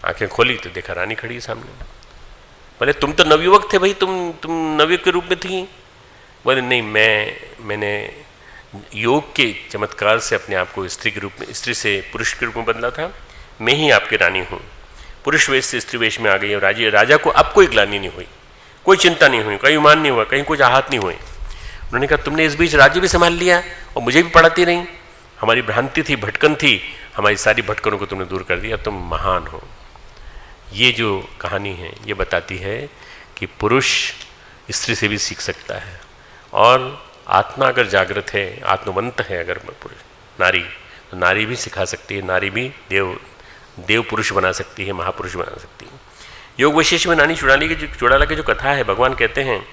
आंखें खोली तो देखा रानी खड़ी है सामने। बोले तुम तो नवयुवक थे भाई, तुम नवयुवक के रूप में थी? बोले नहीं, मैंने योग के चमत्कार से अपने आप को स्त्री के रूप में, स्त्री से पुरुष के रूप में बदला था। मैं ही आपकी रानी हूँ। पुरुष वेश से स्त्री वेश में आ गई और राजा को अब कोई ग्लानि नहीं हुई, कोई चिंता नहीं हुई, कहीं मान नहीं हुआ, कहीं कुछ आहत नहीं हुए। उन्होंने कहा तुमने इस बीच राज्य भी संभाल लिया और मुझे भी पढ़ाती रही। हमारी भ्रांति थी, भटकन थी, हमारी सारी भटकनों को तुमने दूर कर दिया, तुम महान हो। ये जो कहानी है ये बताती है कि पुरुष स्त्री से भी सीख सकता है, और आत्मा अगर जागृत है, आत्मवंत है अगर पुरुष नारी, तो नारी भी सिखा सकती है, नारी भी देव पुरुष बना सकती है, महापुरुष बना सकती है। योग विशेष में नानी चुड़ाला की जो कथा है, भगवान कहते हैं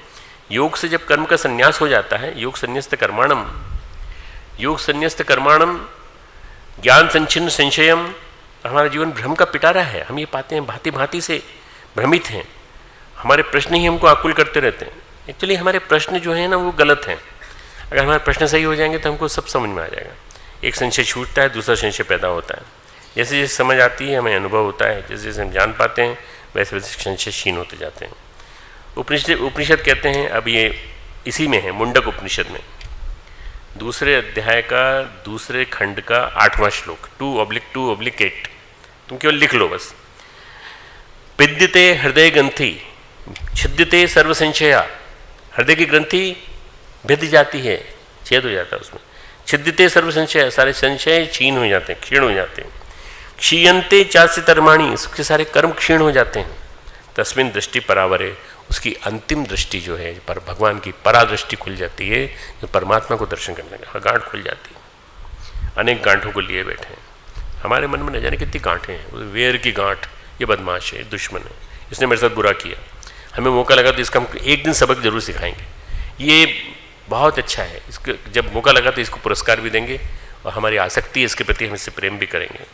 योग से जब कर्म का संन्यास हो जाता है, योग संन्यस्त कर्माणम ज्ञान संचिन्न संशयम, हमारा जीवन भ्रम का पिटारा है। हम ये पाते हैं भांति भांति से भ्रमित हैं, हमारे प्रश्न ही हमको आकुल करते रहते हैं। एक्चुअली हमारे प्रश्न जो है ना वो गलत हैं। अगर हमारे प्रश्न सही हो जाएंगे तो हमको सब समझ में आ जाएगा। एक संशय छूटता है, दूसरा संशय पैदा होता है। जैसे जैसे समझ आती है हमें अनुभव होता है, जैसे जैसे हम जान पाते हैं वैसे वैसे संशय क्षीण होते जाते हैं। उपनिषद कहते हैं, अब ये इसी में है, मुंडक उपनिषद में दूसरे अध्याय का दूसरे खंड का 8वां श्लोक 2/2/8, तुम केवल लिख लो बस। पिद्यते हृदय ग्रंथि छिद्यते सर्व संशया, हृदय की ग्रंथि भिद जाती है, छेद हो जाता है उसमें। छिद्यते सर्व संशय, सारे संशय क्षीण हो जाते हैं, क्षीण हो जाते हैं। क्षीयन्ते चास्य कर्माणि, उसके सारे कर्म क्षीण हो जाते हैं। तस्मिन् दृष्टि परावरे, उसकी अंतिम दृष्टि जो है पर भगवान की परादृष्टि खुल जाती है, जो परमात्मा को दर्शन करने का गांठ खुल जाती है। अनेक गांठों को लिए बैठे हैं, हमारे मन में न जाने कितनी गांठें हैं। वेर की गांठ, ये बदमाश है, दुश्मन है, इसने मेरे साथ बुरा किया, हमें मौका लगा तो इसका हम एक दिन सबक जरूर सिखाएंगे, ये बहुत अच्छा है, इसको जब मौका लगा तो इसको पुरस्कार भी देंगे और हमारी आसक्ति इसके प्रति हम इससे प्रेम भी करेंगे।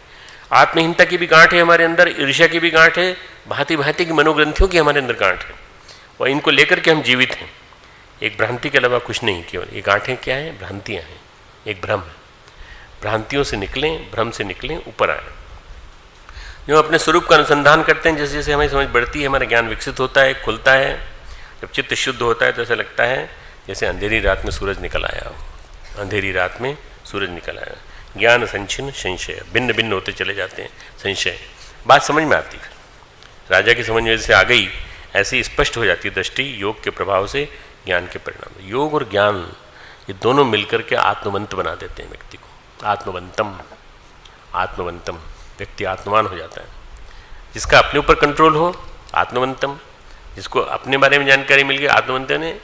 आत्महीनता की भी गांठ है हमारे अंदर, ईर्ष्या की भी गांठ है, भांति भांति की मनोग्रंथियों की हमारे अंदर गांठ है, और इनको लेकर के हम जीवित हैं। एक भ्रांति के अलावा कुछ नहीं, केवल ये गांठें क्या हैं? भ्रांतियाँ हैं, एक भ्रम है। भ्रांतियों से निकलें, भ्रम से निकलें, ऊपर आए। जो अपने स्वरूप का अनुसंधान करते हैं, जैसे जैसे हमारी समझ बढ़ती है, हमारा ज्ञान विकसित होता है, खुलता है। जब चित्त शुद्ध होता है तो ऐसा लगता है जैसे अंधेरी रात में सूरज निकल आया हो, अंधेरी रात में सूरज निकल आया। ज्ञान संचिन्न संशय, भिन्न भिन्न होते चले जाते हैं संशय। बात समझ में आती है, राजा की समझ में जैसे आ गई, ऐसी स्पष्ट हो जाती है दृष्टि योग के प्रभाव से, ज्ञान के परिणाम। योग और ज्ञान ये दोनों मिलकर के आत्मवंत बना देते हैं व्यक्ति को। आत्मवंतम व्यक्ति आत्मवान हो जाता है। जिसका अपने ऊपर कंट्रोल हो, आत्मवंतम। जिसको अपने बारे में जानकारी मिल गई, आत्मवंत ने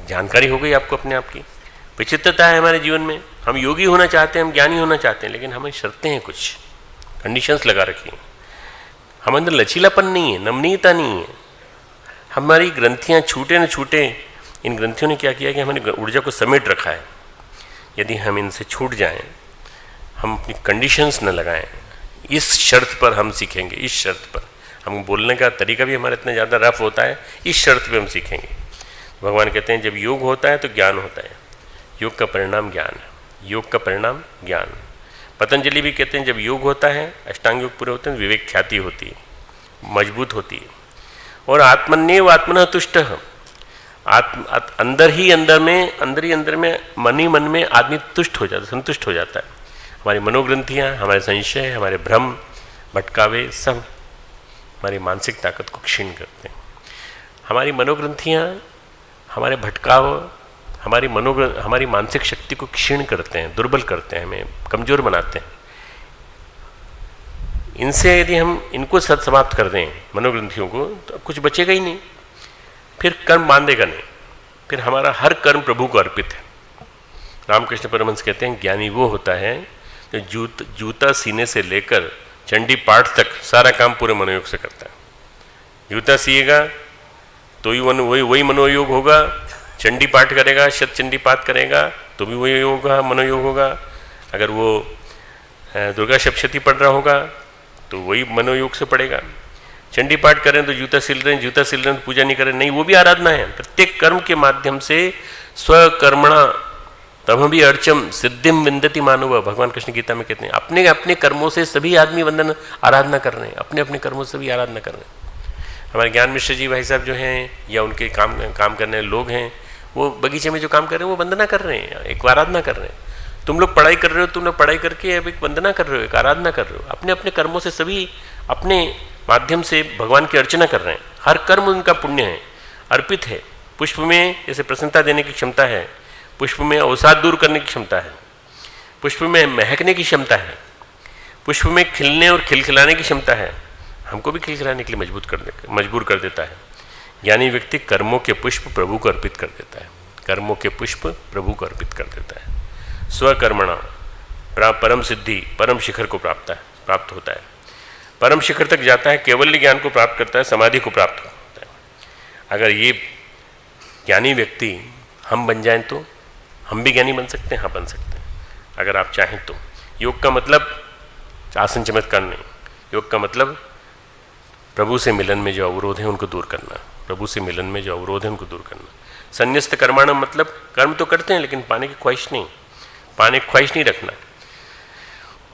जानकारी हो गई आपको अपने आप की। विचित्रता है हमारे जीवन में, हम योगी होना चाहते हैं, हम ज्ञानी होना चाहते हैं, लेकिन हमें शर्तें हैं, कुछ कंडीशंस लगा रखी हैं। हम अंदर लचीलापन नहीं है, नमनीयता नहीं है। हमारी ग्रंथियां छूटे न छूटे, इन ग्रंथियों ने क्या किया कि हमारी ऊर्जा को समेट रखा है। यदि हम इनसे छूट जाएं, हम अपनी कंडीशंस न लगाएं, इस शर्त पर हम सीखेंगे, इस शर्त पर। हम बोलने का तरीका भी हमारा इतना ज़्यादा रफ होता है, इस शर्त पे हम सीखेंगे। भगवान कहते हैं जब योग होता है तो ज्ञान होता है, योग का परिणाम ज्ञान है, योग का परिणाम ज्ञान। पतंजलि भी कहते हैं जब योग होता है, अष्टांग योग पूरे होते हैं, विवेक ख्याति होती है, मजबूत होती है। और आत्मन्येव आत्मनः तुष्टः, अंदर ही अंदर में मन ही मन में आदमी तुष्ट हो जाता है, संतुष्ट हो जाता है। हमारी मनोग्रंथियाँ, हमारे संशय, हमारे भ्रम भटकावे सब हमारी मानसिक ताकत को क्षीण करते हैं। हमारी मनोग्रंथियाँ, हमारे भटकाव हमारी मानसिक शक्ति को क्षीण करते हैं, दुर्बल करते हैं, हमें कमजोर बनाते हैं। इनसे यदि हम इनको समाप्त कर दें, मनोग्रंथियों को, तो कुछ बचेगा ही नहीं, फिर कर्म बांधेगा नहीं, फिर हमारा हर कर्म प्रभु को अर्पित है। रामकृष्ण परमहंस कहते हैं ज्ञानी वो होता है जो जूता सीने से लेकर चंडी पाठ तक सारा काम पूरे मनोयोग से करता है। जूता सीएगा तो ही वही मनोयोग होगा, चंडी पाठ करेगा, शत चंडी पाठ करेगा तो भी वही होगा, मनोयोग होगा। अगर वो दुर्गा सप्तशती पढ़ रहा होगा तो वही मनोयोग से पढ़ेगा। चंडी पाठ करें तो जूता सिल रहे हैं तो पूजा नहीं करें, नहीं, वो भी आराधना है। प्रत्येक कर्म के माध्यम से स्वकर्मणा तब हम भी अर्चम सिद्धिम विंदति मानव, भगवान कृष्ण गीता में कहते हैं अपने अपने कर्मों से सभी आदमी वंदन आराधना कर रहे हैं, अपने अपने कर्मों से सभी आराधना कर रहे हैं। हमारे ज्ञान मिश्र जी भाई साहब जो हैं या उनके काम करने लोग हैं, वो बगीचे में जो काम कर रहे हैं वो वंदना कर रहे हैं, एक आराधना कर रहे हैं। तुम लोग पढ़ाई कर रहे हो, तुम लोग पढ़ाई करके अब एक वंदना कर रहे हो, एक आराधना कर रहे हो। अपने अपने कर्मों से सभी अपने माध्यम से भगवान की अर्चना कर रहे हैं। हर कर्म उनका पुण्य है, अर्पित है। पुष्प में जैसे प्रसन्नता देने की क्षमता है, पुष्प में अवसाद दूर करने की क्षमता है, पुष्प में महकने की क्षमता है, पुष्प में खिलने और खिलखिलाने की क्षमता है। हमको भी खिलखिलाने के लिए मजबूर कर देता है। ज्ञानी व्यक्ति कर्मों के पुष्प प्रभु को अर्पित कर देता है, कर्मों के पुष्प प्रभु को अर्पित कर देता है। स्वकर्मणा परम सिद्धि, परम शिखर को प्राप्त होता है, परम शिखर तक जाता है, केवल्य ज्ञान को प्राप्त करता है, समाधि को प्राप्त होता है। अगर ये ज्ञानी व्यक्ति हम बन जाएं तो हम भी ज्ञानी बन सकते हैं। हाँ, बन सकते हैं अगर आप चाहें तो। योग का मतलब आसन चमत्कार नहीं, योग का मतलब प्रभु से मिलन में जो अवरोध है उनको दूर करना, प्रभु से मिलन में जो अवरोध है उनको दूर करना। संन्यस्त कर्माणम मतलब कर्म तो करते हैं लेकिन पाने की ख्वाहिश नहीं रखना,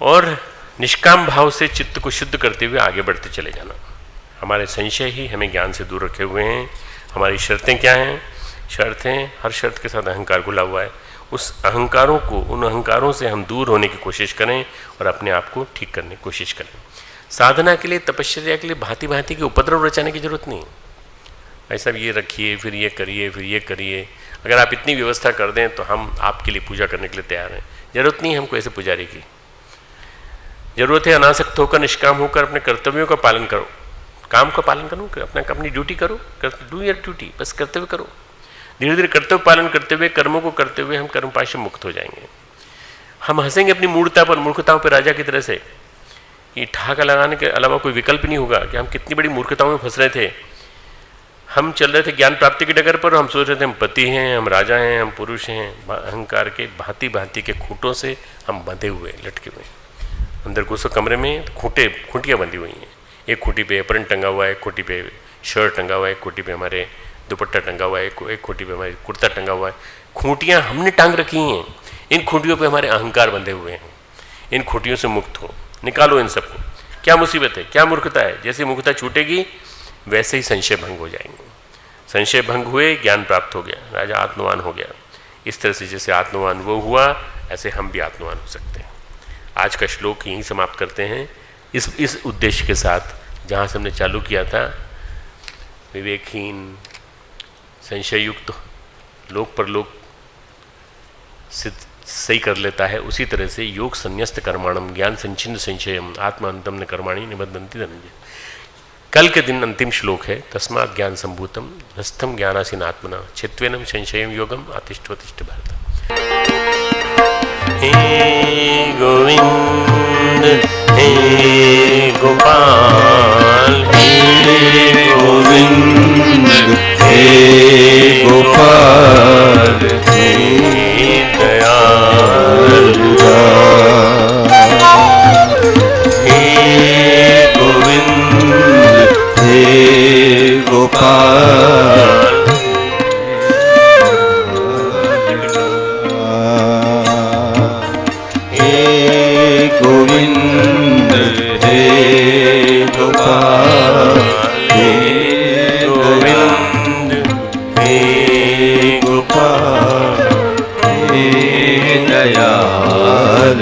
और निष्काम भाव से चित्त को शुद्ध करते हुए आगे बढ़ते चले जाना। हमारे संशय ही हमें ज्ञान से दूर रखे हुए हैं। हमारी शर्तें क्या हैं? शर्तें, हर शर्त के साथ अहंकार घुला हुआ है। उन अहंकारों से हम दूर होने की कोशिश करें और अपने आप को ठीक करने की कोशिश करें। साधना के लिए, तपस्या के लिए भांति भांति के उपद्रव रचाने की जरूरत नहीं। भाई साहब ये रखिए, फिर ये करिए, फिर ये करिए। अगर आप इतनी व्यवस्था कर दें तो हम आपके लिए पूजा करने के लिए तैयार हैं। जरूरत नहीं है हमको ऐसे पुजारी की। जरूरत है अनासक्त होकर, निष्काम होकर अपने कर्तव्यों का पालन करो, काम का पालन करो, अपनी ड्यूटी करो, डू योर ड्यूटी, बस कर्तव्य करो। धीरे धीरे कर्तव्य पालन करते हुए, कर्मों को करते हुए हम कर्मपाश से मुक्त हो जाएंगे। हम हंसेंगे अपनी मूर्खताओं पर राजा की तरह से। ये ठहाका लगाने के अलावा कोई विकल्प नहीं होगा कि हम कितनी बड़ी मूर्खताओं में फंस रहे थे। हम चल रहे थे ज्ञान प्राप्ति की डगर पर, हम सोच रहे थे हम पति हैं, हम राजा हैं, हम पुरुष हैं। अहंकार के भांति भांति के खूंटों से हम बंधे हुए, लटके हुए। अंदर घुसो कमरे में, खूंटियाँ बंधी हुई हैं। एक खूंटी पे एप्रन टंगा हुआ है, एक खूंटी पे शर्ट टंगा हुआ है, एक खूंटी पे हमारे दुपट्टा टंगा हुआ है, एक खूंटी पे हमारे कुर्ता टंगा हुआ है। खूंटियाँ हमने टांग रखी हैं। इन खूंटियों पे हमारे अहंकार बंधे हुए हैं। इन खूंटियों से मुक्त हो, निकालो इन सबको। क्या मुसीबत है, क्या मूर्खता है? जैसी मूर्खता छूटेगी वैसे ही संशय भंग हो जाएंगे। संशय भंग हुए, ज्ञान प्राप्त हो गया, राजा आत्मवान हो गया। इस तरह से जैसे आत्मवान वो हुआ, ऐसे हम भी आत्मवान हो सकते हैं। आज का श्लोक यहीं समाप्त करते हैं इस उद्देश्य के साथ, जहाँ से हमने चालू किया था। विवेकहीन, संशययुक्त, लोक परलोक सही कर लेता है, उसी तरह से योग संन्यस्त कर्माणम ज्ञान संचिन्न संशयम आत्मांतम न कर्माणि निबद्धन्ति धनंजय। कल के दिन अंतिम श्लोक है, तस्मात् ज्ञान संभूतम हस्तम ज्ञानासीन आत्मना छित्वेनम संशयम योगम आतिष्ठोतिष्ठ भारत। हे गोविंद हे गोपाल, हे गोविंद हे गोपाल, हे दयाल हे गोविंद हे गोपाल, हे गोविंद हे गोपाल, हे गोविंद हे गोपाल, हे दयाल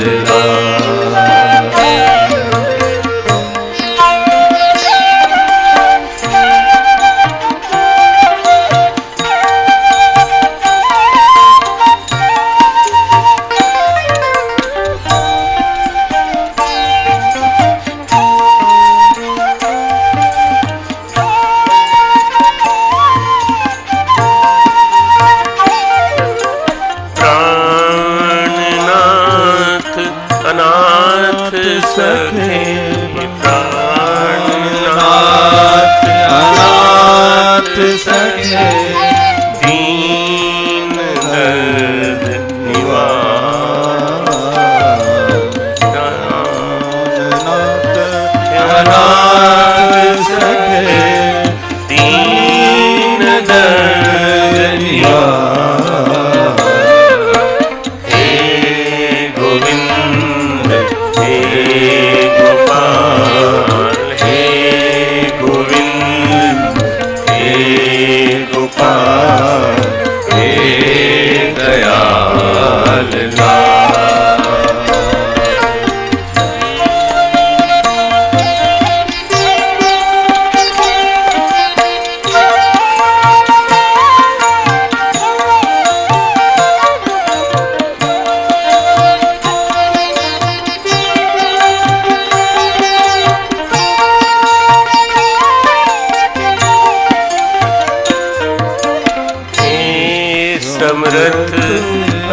समर्थ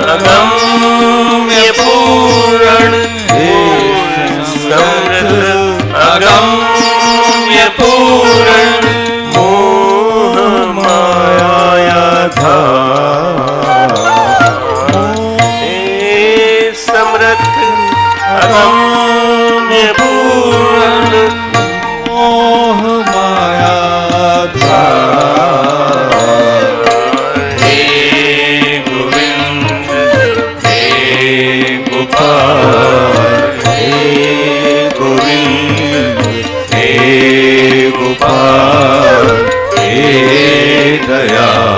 अगम्य पूरण, हे समर्थ अगम्य पूरण, मोह माया धाम, हे समर्थ अगम्य पूरण, मोह माया धाम, हे गोविंद हे गोपाल, हे गोविंद हे गोपाल, हे दयाल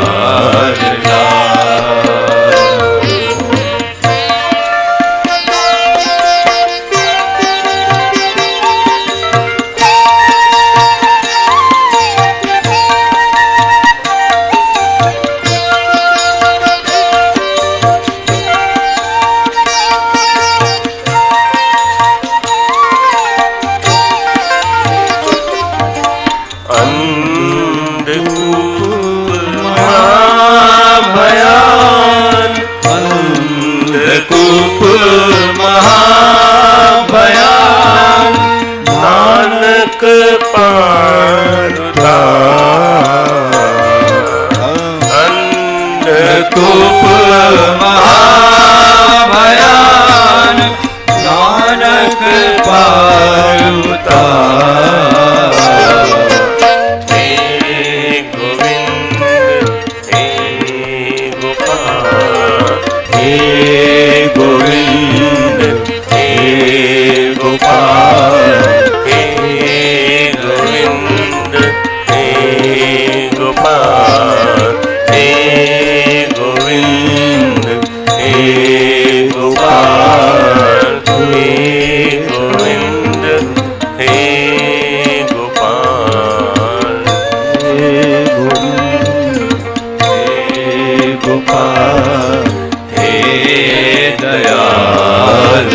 महाभयान, नानक पारुता अंधकूप महाभयान, नानक पारुता, हे गोविंद हे गोपाल, हे गोविंद हे गोपाल, हे गोविंद हे गोपाल, हे गोविंद हे गोपाल, हे गोविंद हे गोपाल, हे गोविंद हे गोपाल, हे दयाल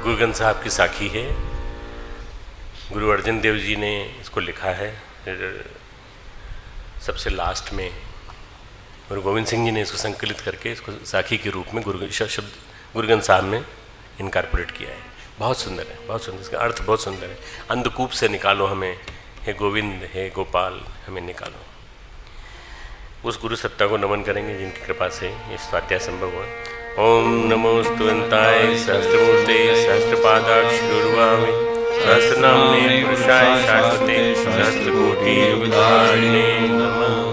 गुरु ग्रंथ साहब की साखी है। गुरु अर्जन देव जी ने इसको लिखा है। सबसे लास्ट में गुरु गोविंद सिंह जी ने इसको संकलित करके इसको साखी के रूप में शब्द गुरु ग्रंथ साहब ने इनकारपोरेट किया है। बहुत सुंदर है, बहुत सुंदर, इसका अर्थ बहुत सुंदर है। अंधकूप से निकालो हमें, हे गोविंद हे गोपाल हमें निकालो। उस गुरु सत्ता को नमन करेंगे जिनकी कृपा से ये स्वाध्याय संभव हुआ। ओम नमोस्तुवंताय सहस्रमूर्ते सहस्रपादाक्षरूर्वामे सहस्रनाम्ने पुरुषाय शाश्वते सहस्रकोटि युगधारिणे नमः।